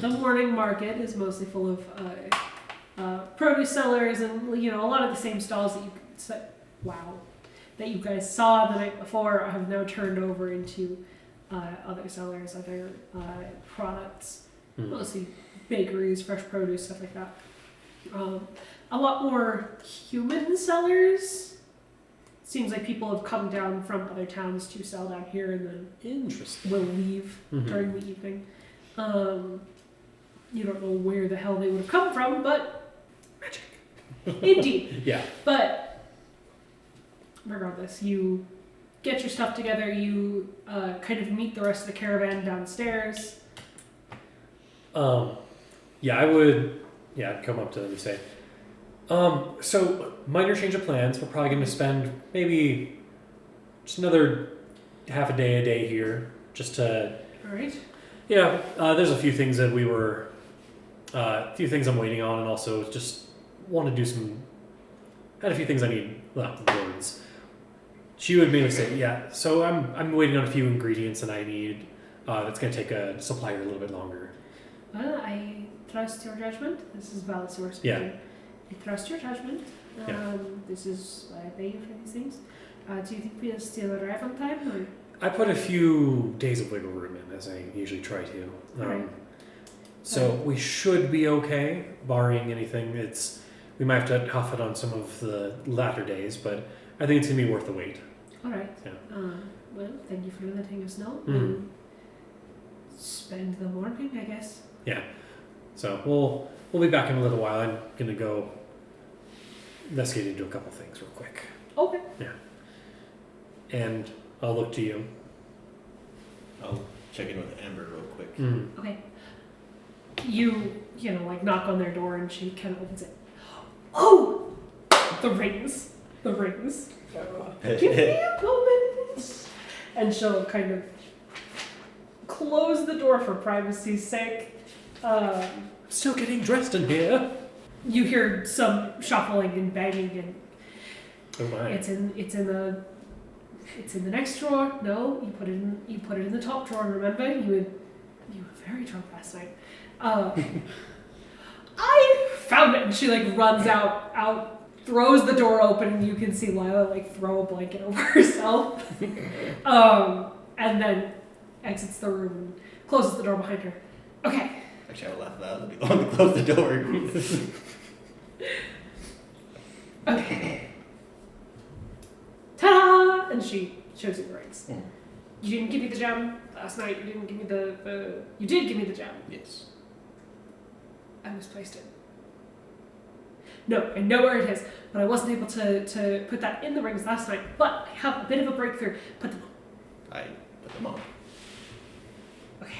The morning market is mostly full of produce sellers and a lot of the same stalls that you guys saw the night before have now turned over into other sellers, other products, mostly bakeries, fresh produce, stuff like that. A lot more human sellers. Seems like people have come down from other towns to sell down here and then Interesting. will leave during the evening. You don't know where the hell they would have come from, but magic. Indeed. Yeah. But regardless, you get your stuff together, you kind of meet the rest of the caravan downstairs. Yeah, I would. Yeah, I'd come up to them and say, so minor change of plans. We're probably going to spend maybe just another half a day here, just to. All right. Yeah, there's a few things that we were, a few things I'm waiting on, and also just want to do some. Had a few things I need. Words. She would mainly say, yeah. So I'm waiting on a few ingredients, and I need. That's going to take a supplier a little bit longer. Well, I trust your judgment. This is Valisor speaking. Yeah. I trust your judgment. Yeah. This is why I pay you for these things. Do you think we'll still arrive on time? Or? I put a few days of wiggle room in, as I usually try to. Right. So we should be okay, barring anything. We might have to huff it on some of the latter days, but I think it's going to be worth the wait. All right. Yeah. Well, thank you for letting us know. Mhm. We'll spend the morning, I guess. Yeah. So we'll be back in a little while. I'm going to go investigate into a couple things real quick. Okay. And I'll look to you. I'll check in with Amber real quick. Okay. You knock on their door and she kind of opens it. Oh! The rings. Give me a moment. And she'll kind of close the door for privacy's sake. I'm still getting dressed in here. You hear some shuffling and banging, and Oh my. it's in the next drawer. No, you put it in the top drawer. Remember, you were very drunk last night. I found it, and she runs out, throws the door open, and you can see Lila throw a blanket over herself, and then exits the room and closes the door behind her. Okay. Actually, I would laugh loud. I'll be the one to close the door. Okay. Ta-da! And she shows you the rings. You didn't give me the gem last night. You didn't give me You did give me the gem. Yes. I misplaced it. No, I know where it is, but I wasn't able to put that in the rings last night. But I have a bit of a breakthrough. Put them on. I put them on. Okay.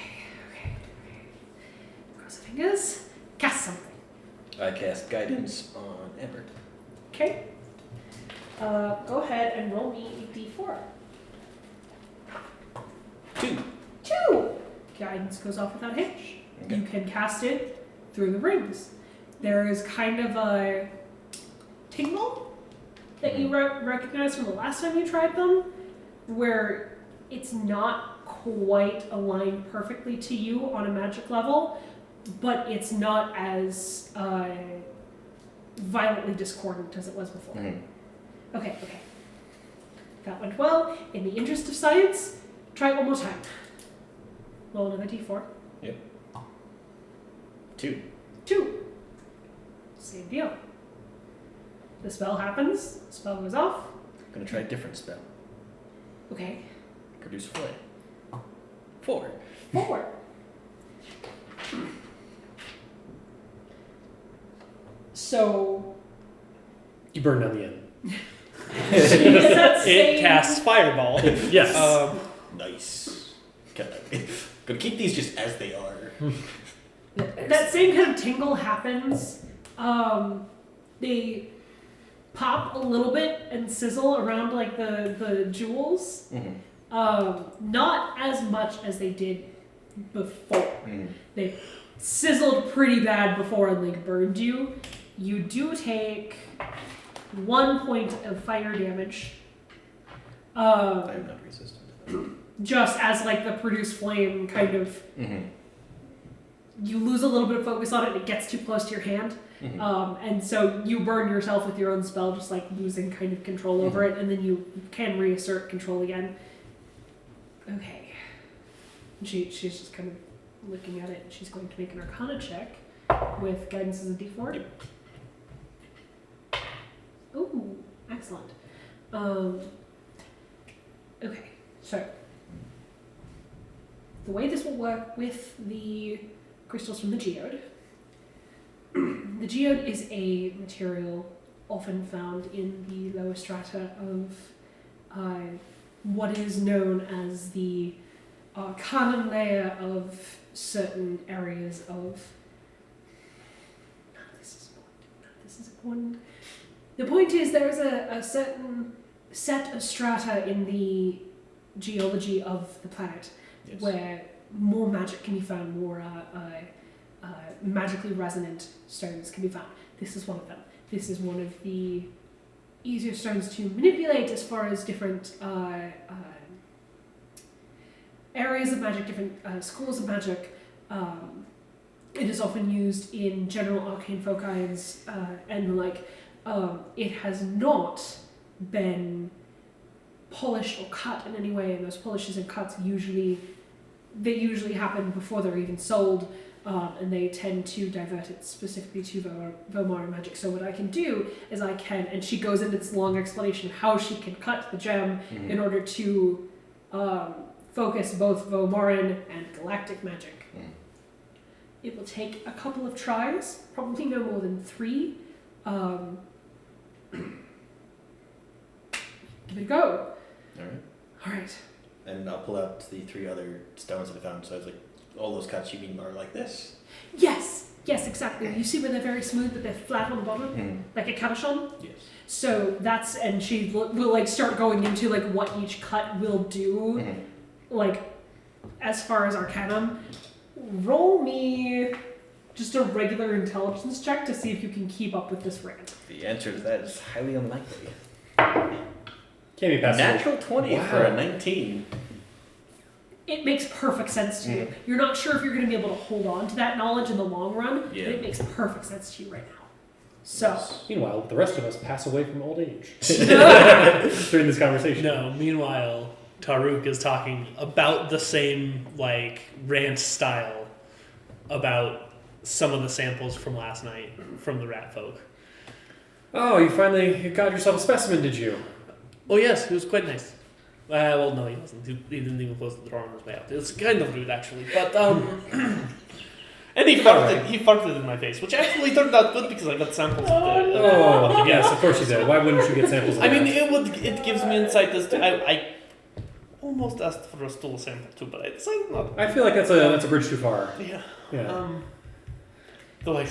Cross the fingers. Cast something. I cast guidance on Ebert. Okay. Go ahead and roll me a d4. 2. Guidance goes off without a hitch. Okay. You can cast it through the rings. There is kind of a tingle that you recognize from the last time you tried them, where it's not quite aligned perfectly to you on a magic level, but it's not as violently discordant as it was before. Mm-hmm. Okay. That went well. In the interest of science, try it one more time. Roll another d4. Yep. 2. 2. Same deal. The spell happens. The spell goes off. I'm gonna try a different spell. Okay. Produce flame. 4. 4. So You burn down the end. It casts fireball. Yes. Nice. Gonna keep these just as they are. that same kind of tingle happens. They pop a little bit and sizzle around like the jewels. Mm-hmm. Not as much as they did before. Mm-hmm. They sizzled pretty bad before and like burned you. You do take 1 point of fire damage. I'm not resistant. Just as like the produced flame kind of, Mm-hmm. you lose a little bit of focus on it and it gets too close to your hand. Mm-hmm. And so you burn yourself with your own spell, just like losing kind of control over it, and then you can reassert control again. Okay. She's just kind of looking at it. She's going to make an Arcana check with guidance as a d4. Yep. Ooh, excellent. Okay, so the way this will work with the crystals from the geode. The geode is a material often found in the lower strata of what is known as the canon layer of certain areas of. This is important. The point is there is a certain set of strata in the geology of the planet Yes. where more magic can be found, more magically resonant stones can be found. This is one of them. This is one of the easier stones to manipulate as far as different areas of magic, different schools of magic. It is often used in general arcane foci and the like. It has not been polished or cut in any way, and those polishes and cuts usually happen before they're even sold, and they tend to divert it specifically to Vomara magic. So what I can do is and she goes into this long explanation of how she can cut the gem Mm-hmm. in order to focus both Vomaran and galactic magic. Mm. It will take a couple of tries, probably no more than 3. Give it a go. All right. And I'll pull out the 3 other stones that I found. So I was like, all those cuts you mean are like this? Yes, exactly. You see where they're very smooth, but they're flat on the bottom, Mm-hmm. like a cabochon. Yes. So that's, and she will like start going into like what each cut will do, Mm-hmm. like as far as Arcanum. Roll me just a regular intelligence check to see if you can keep up with this rant. The answer to that is highly unlikely. Can't be passed. Natural 20 Wow. for a 19. It makes perfect sense to you. Mhm. You're not sure if you're going to be able to hold on to that knowledge in the long run, Yeah. but it makes perfect sense to you right now. So, Meanwhile, the rest of us pass away from old age during this conversation. No, meanwhile, Taruk is talking about the same, like, rant style about some of the samples from last night from the rat folk. Oh, you finally got yourself a specimen, did you? Oh, yes, he was quite nice. Well, no, he wasn't. He didn't even close the door on his way out. It was kind of rude, actually. But, And he Alright. farted in my face, which actually turned out good because I got samples of the. Oh, yes, of course you did. Why wouldn't you get samples of I mean, that? it gives me insight as to I almost asked for a stool sample too, but I decided not. I feel like that's a bridge too far. Yeah. Yeah. Though I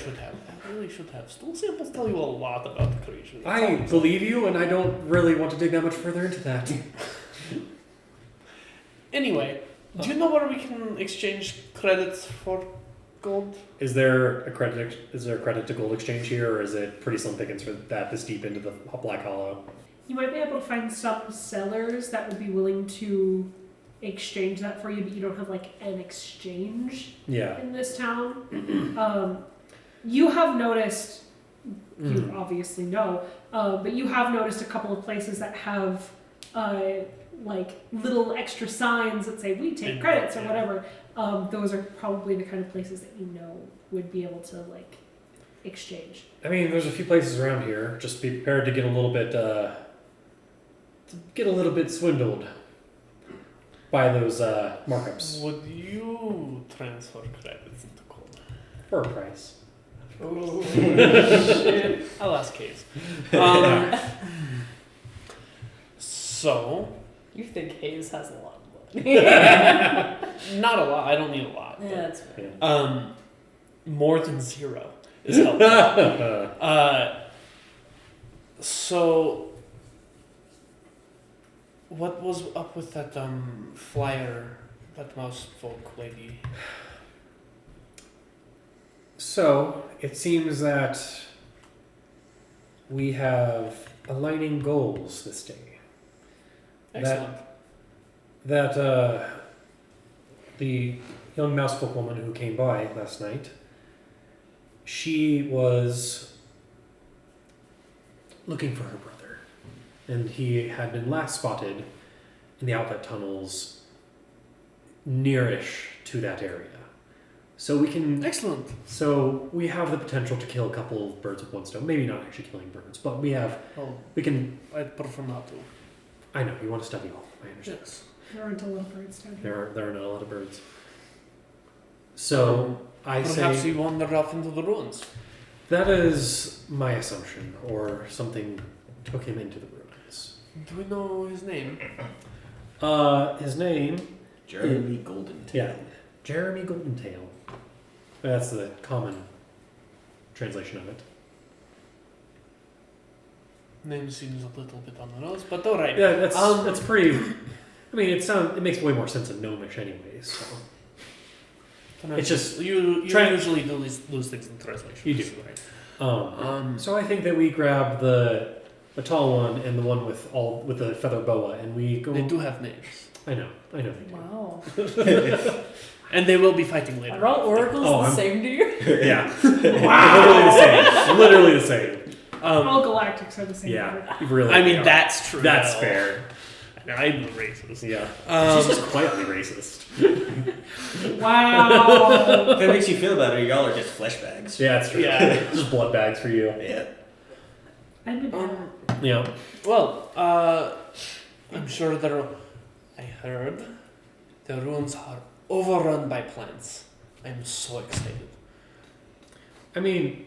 really should have. Stool samples tell you a lot about the creature. That's I all. believe you, and I don't really want to dig that much further into that. Anyway, do you know where we can exchange credits for gold? Is there a credit to gold exchange here, or is it pretty slim pickings for that this deep into the Black Hollow? You might be able to find some sellers that would be willing to exchange that for you, but you don't have like an exchange Yeah. in this town. You have noticed, you obviously know, but you have noticed a couple of places that have like little extra signs that say we take credits or whatever. Those are probably the kind of places that you know would be able to like exchange. I mean, there's a few places around here. Just be prepared to get a little bit swindled by those markups Would you transfer credits into gold? for a price. Oh shit! I'll ask Case. So, You think Hayes has a lot of money? not a lot. I don't need a lot. Yeah, but, that's fair. more than 0 is helpful. So, what was up with that flyer, that mouse folk lady? So, it seems that we have aligning goals this day. Excellent. That the young mousefolk woman who came by last night, she was looking for her brother, and he had been last spotted in the outlet tunnels nearish to that area. So we can. Excellent. So we have the potential to kill a couple of birds with one stone. Maybe not actually killing birds, but we have. Oh, We can. I'd prefer not to. I know you want to study all. I understand. Yes. There aren't a lot of birds down here. There are not a lot of birds. So I Perhaps say we wander off into the ruins. that is my assumption, or something took him into the ruins. Do we know his name? His name, Jeremy Goldentail. yeah, Jeremy Goldentail. That's the common translation of it. Name seems a little bit on the nose, but alright. Yeah, that's pretty. I mean, it makes way more sense in gnomish, anyways. So. It's just you usually do lose things in translation. You do. Right? So I think that we grab the tall one and the one with the feather boa, and we go. They do have names, I know they do. Wow. and they will be fighting later. Are all oracles Oh, the I'm- same to you? Yeah. Wow. Literally the same. All galactics are the same. Yeah. Really. I mean are. that's true. That's though. fair. I'm racist. Yeah. Um, She's just quietly racist. Wow. If that makes you feel better, y'all are just flesh bags. Yeah, that's true. Yeah. Just blood bags for you. Yeah. I'm a Yeah. Well, I'm sure I heard the ruins are overrun by plants. I'm so excited. I mean,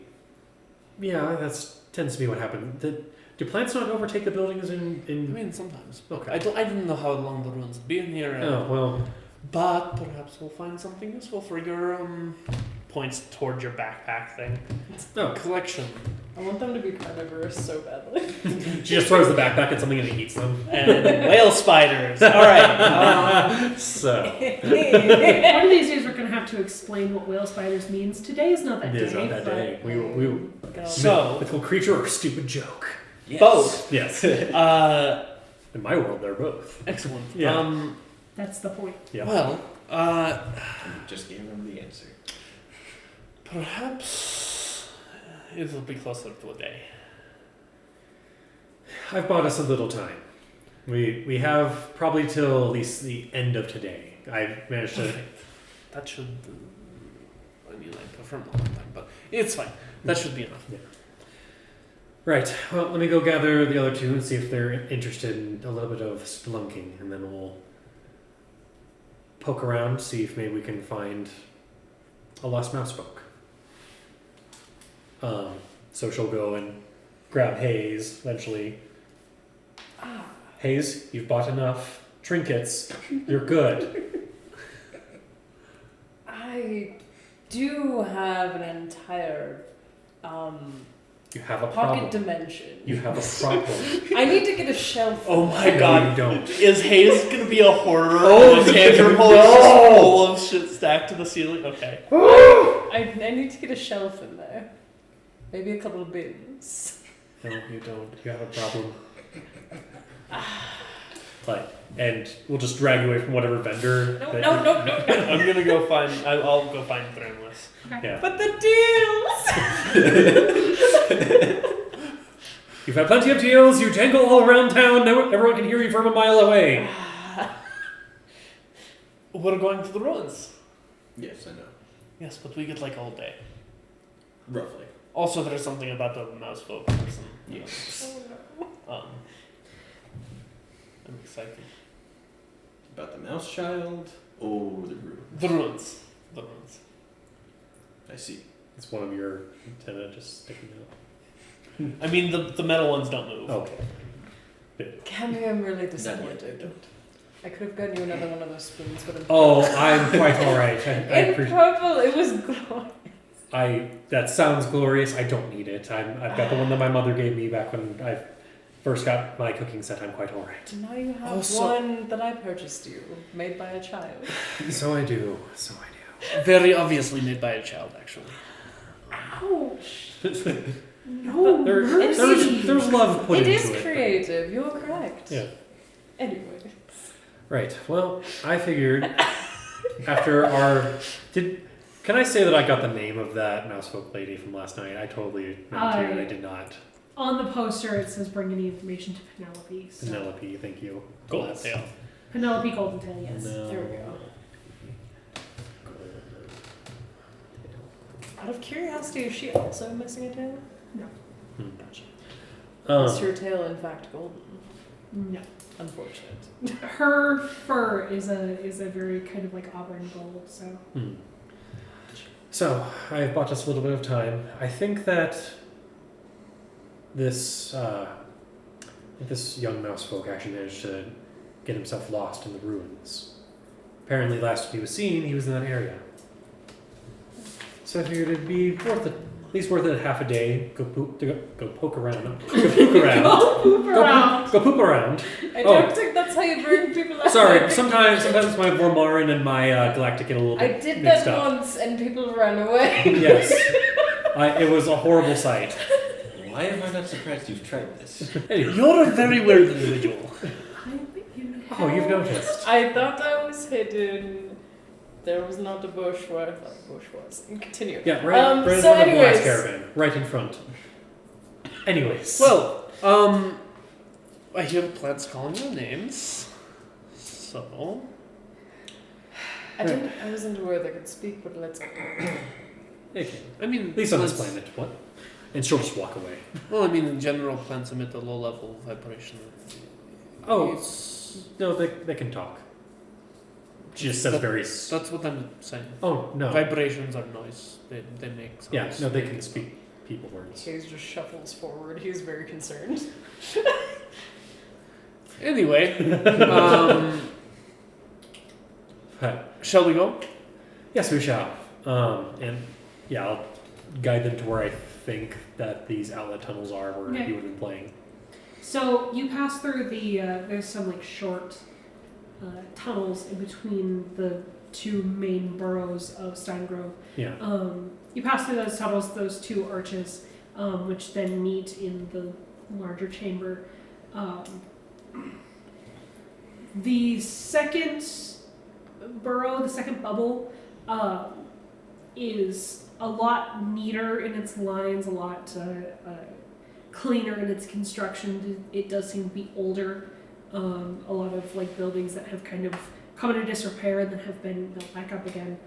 yeah, tends to be what happened. Do plants not overtake the buildings I in mean, sometimes. Okay. I didn't know how long the ruins have been here. Oh, well. But perhaps we'll find something useful for your points toward your backpack thing. Oh. Collection. I want them to be carnivorous so badly. She just throws the backpack at something and it eats them. And whale spiders. Alright. So. One of these days we're going to have to explain what whale spiders means. Today is not that It day. is not that but day. We So- mythical creature or stupid joke. Yes. Both. Yes. In my world, they're both. Excellent. Yeah. That's the point. Yeah. Well, You just gave them the answer. perhaps it'll be closer to a day. I've bought us a little time. We have probably till at least the end of today. I've managed to. Perfect. That should. I mean, I prefer more time, but it's fine. That should be enough. Right. Well, let me go gather the other two and see if they're interested in a little bit of spelunking, and then we'll poke around, see if maybe we can find a lost mouse folk. So she'll go and grab Hayes eventually. Hayes, you've bought enough trinkets. You're good. I do have an entire You have a pocket problem. dimension. You have a problem. I need to get a shelf. Oh my No, god. you don't. Is Hayes gonna be a hoarder? Oh, and his tantrum hole is just full of shit stacked to the ceiling? Okay. I need to get a shelf in there. Maybe a couple of bins. No, you don't. You have a problem. And we'll just drag you away from whatever vendor. No, that no, you- no, no. I'm gonna go find. I'll go find Thranless. Yeah. But the deals! You've had plenty of deals. You jangle all around town. Everyone can hear you from a mile away. We're going to the ruins. Yes, I know. Yes, but we get like all day. Roughly. Also, there's something about the mouse folk person. Yes. I'm excited. About the mouse child or the room? The ruins. The ruins. I see. It's one of your antenna just sticking out. I mean, the metal ones don't move. Okay. Cammy, I'm really Not yet, disappointed. I don't. I could have gotten you another one of those spoons, but Oh, I'm quite all right. in purple, it was glorious. That sounds glorious. I don't need it. I've got the one that my mother gave me back when I first got my cooking set. I'm quite all right. Now you have Also- one that I purchased you, made by a child. So I do. Very obviously made by a child, actually. Ouch! No, There's love put It into is it. creative, you're correct. Yeah. Anyway. Right. Well, I figured after can I say that I got the name of that mousefolk lady from last night? I totally meant to, and I did not. On the poster, it says bring any information to Penelope. So. Penelope, thank you. Golden tail. Penelope Goldentail, yes. No. There we go. Out of curiosity, is she also missing a tail? Um, Is her tail in fact golden? No. Unfortunate. Her fur is a very kind of like auburn gold, so. So, I've bought us a little bit of time. I think that this young mousefolk actually managed to get himself lost in the ruins. Apparently, last he was seen, he was in that area. So I figured it'd be at least worth it half a day. Go poke around. Go poke around. Go poop around. Go poop around. I Oh. don't think that's how you bring people out. Sorry, sometimes my Vormarin and my Galactic get a little I bit did mixed that up. once and people ran away. Yes. It was a horrible sight. Why am I not surprised you've tried this? Anyway. You're a very weird individual. Oh, you've noticed. I thought I was hidden. There was not a bush where I thought a bush was. And continue. Yeah, right in so front of the glass anyways. caravan. Right in front. Anyways. Well, I hear the plants calling your names. So, I wasn't aware they could speak, but let's go. Okay. I mean, At least on this plants- planet. What? And she'll just walk away. Well, I mean, in general, plants emit a low-level vibration. Oh, It's- no, they can talk. She just says very... That's what I'm saying. Oh, no. Vibrations are noise. They make sounds. Yeah, no, they can speak people words. Hayes just shuffles forward. He's very concerned. Anyway, Hi. shall we go? Yes, we shall. And yeah, I'll guide them to where I think that these outlet tunnels are where Okay. he would have been playing. So you pass through there's some like short tunnels in between the two main boroughs of Steingrove. Yeah. You pass through those tunnels, those two arches, which then meet in the larger chamber. The second burrow, the second bubble, is a lot neater in its lines, a lot cleaner in its construction. It does seem to be older. A lot of like buildings that have kind of come into disrepair and then have been built back up again.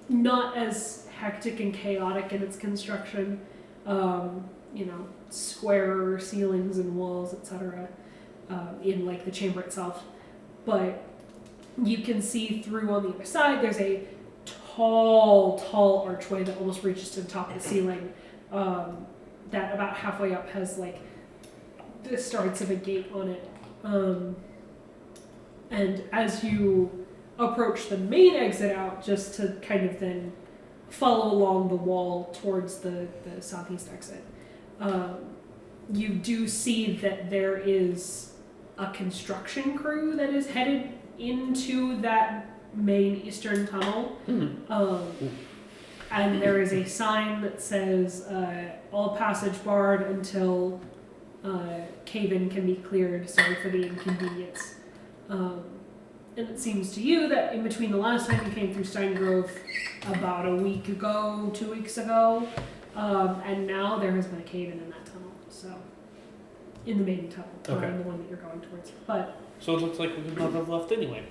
Not as hectic and chaotic in its construction. Square ceilings and walls, etc. In like the chamber itself, but you can see through on the other side. There's a tall archway that almost reaches to the top of the ceiling. That about halfway up has like the starts of a gate on it. And as you approach the main exit out, just to kind of then follow along the wall towards the southeast exit, you do see that there is a construction crew that is headed into that main eastern tunnel. And there is a sign that says all passage barred until cave-in can be cleared. Sorry for the inconvenience. And it seems to you that in between the last time you came through Steingrove about a week ago, 2 weeks ago, and now there has been a cave-in in that tunnel. So, in the main tunnel, Okay. the one that you're going towards. But So it looks like we could not have left anyway.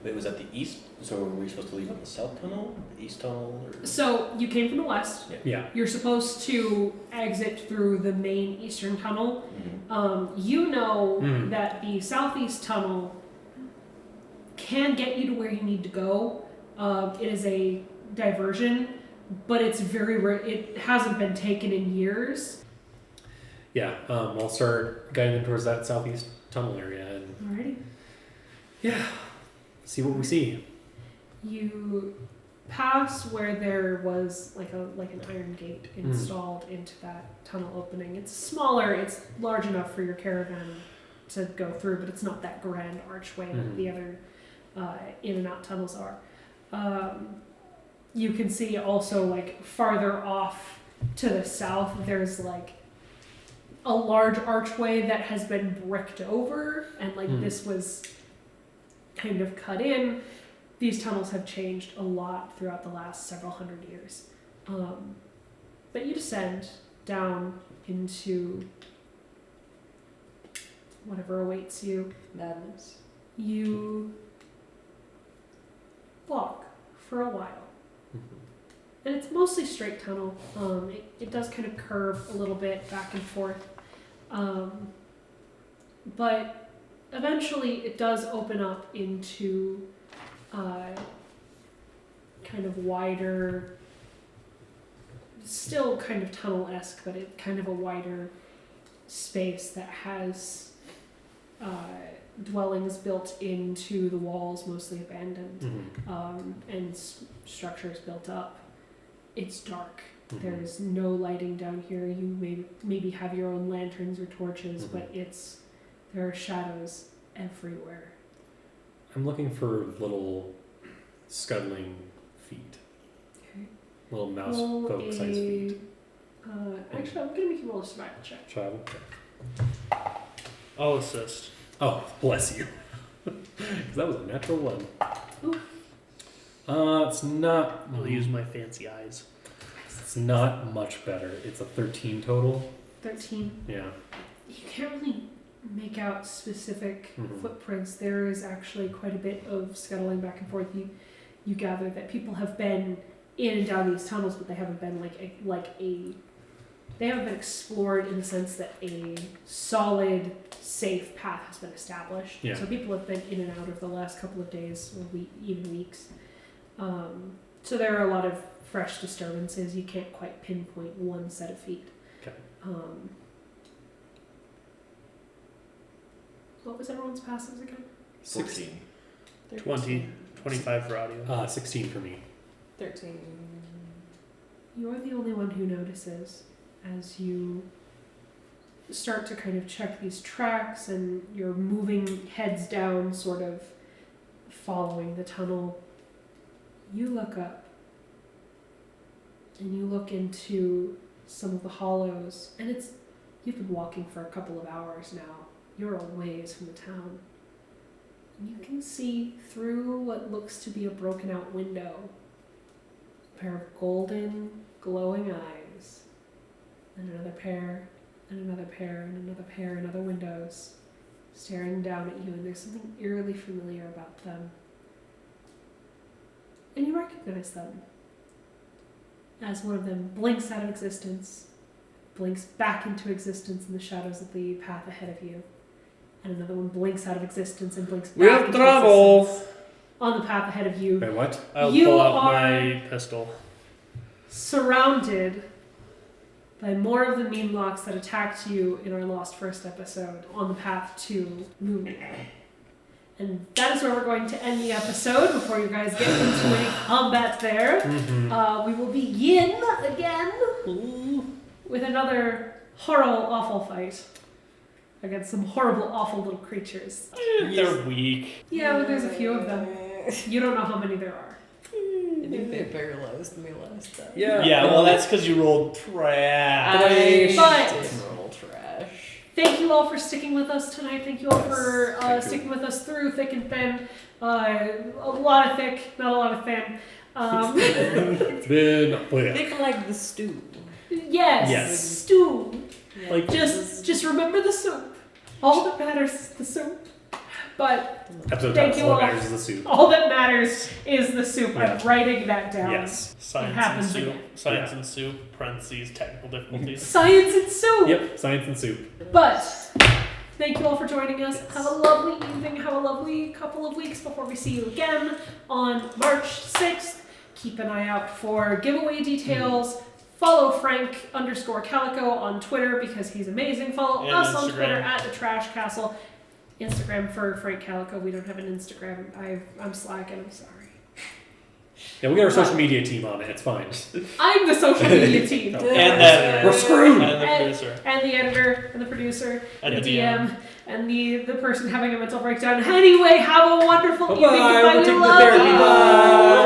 It was at the east, so were we supposed to leave on the south tunnel, the east tunnel, or? so you came from the west. Yeah. You're supposed to exit through the main eastern tunnel. You know that the southeast tunnel can get you to where you need to go. It is a diversion, but it's very rare. It hasn't been taken in years. Yeah. I'll start guiding them towards that southeast tunnel area and Alrighty. see what we see. You pass where there was like an iron gate installed into that tunnel opening. It's smaller. It's large enough for your caravan to go through, but it's not that grand archway that the other in and out tunnels are. You can see also like farther off to the south, there's like a large archway that has been bricked over, and like this was kind of cut in. These tunnels have changed a lot throughout the last several hundred years. But you descend down into whatever awaits you. Madness. You walk for a while. And it's mostly straight tunnel. It does kind of curve a little bit back and forth. But eventually it does open up into kind of wider, still kind of tunnel-esque, but it kind of a wider space that has dwellings built into the walls, mostly abandoned, and structures built up. It's dark. There's no lighting down here. You maybe have your own lanterns or torches, but there are shadows everywhere. I'm looking for little scuttling feet. Okay. Little mouse Roll folk sized feet. Actually, I'm gonna make you roll a survival check. Travel. I'll assist. Oh, bless you. 'Cause that was a natural one. Ooh. It's not. I'll use my fancy eyes. It's not much better. It's a 13 total. 13. Yeah. You can't really make out specific footprints. There is actually quite a bit of scuttling back and forth. You gather that people have been in and down these tunnels, but they haven't been they haven't been explored in the sense that a solid, safe path has been established. Yeah. So people have been in and out of the last couple of days or even weeks. So there are a lot of fresh disturbances. You can't quite pinpoint one set of feet. Okay. What was everyone's passives again? 16. 20, 25 for audio. 16 for me. 13. You're the only one who notices as you start to kind of check these tracks and you're moving heads down, sort of following the tunnel. You look up and you look into some of the hollows, and you've been walking for a couple of hours now. You're a ways from the town. And you can see through what looks to be a broken out window a pair of golden, glowing eyes, and another pair, and another pair, and another pair, and other windows staring down at you, and there's something eerily familiar about them. And you recognize them as one of them blinks out of existence, blinks back into existence in the shadows of the path ahead of you, and another one blinks out of existence and blinks back We have into trouble. existence. on the path ahead of you, Wait, what? I'll You pull out are- my pistol. surrounded by more of the meme blocks that attacked you in our Lost First episode on the path to Lumia. And that is where we're going to end the episode before you guys get into any combat there. Mm-hmm. We will begin again with another horrible, awful fight against some horrible, awful little creatures. They're weak. Yeah, but there's a few of them. You don't know how many there are. I think they paralyzed me last time. Yeah, well, that's because you rolled trash. But- did roll trash. Thank you all for sticking with us tonight. Thank you all for Thank you. sticking with us through thick and thin. A lot of thick, not a lot of thin. It's been Think like the stew. Yes, Yes. stew. like Just remember the soup. All that matters is the soup. But episode Thank title. you All that all. matters is the soup. all that matters is the soup. Yeah. I'm writing that down. Yes. Science and happens soup. again. Science Yeah. and soup. Parentheses. Technical difficulties. Science and soup. Yep. Science and soup. But thank you all for joining us. Have a lovely evening. Have a lovely couple of weeks before we see you again on March 6th. Keep an eye out for giveaway details. Follow Frank_Calico on Twitter because he's amazing. Follow And us on Instagram. Twitter at the Trash Castle. Instagram for Frank Calico. We don't have an Instagram. I'm slacking. I'm sorry. Yeah, we got our social media team on it. It's fine. I'm the social media team. No. And the We're screwed. And the producer. And the editor, and the producer, And the the DM, and the person having a mental breakdown. Anyway, have a wonderful Bye-bye. evening. Goodbye. We're We taking the love therapy. you. Bye.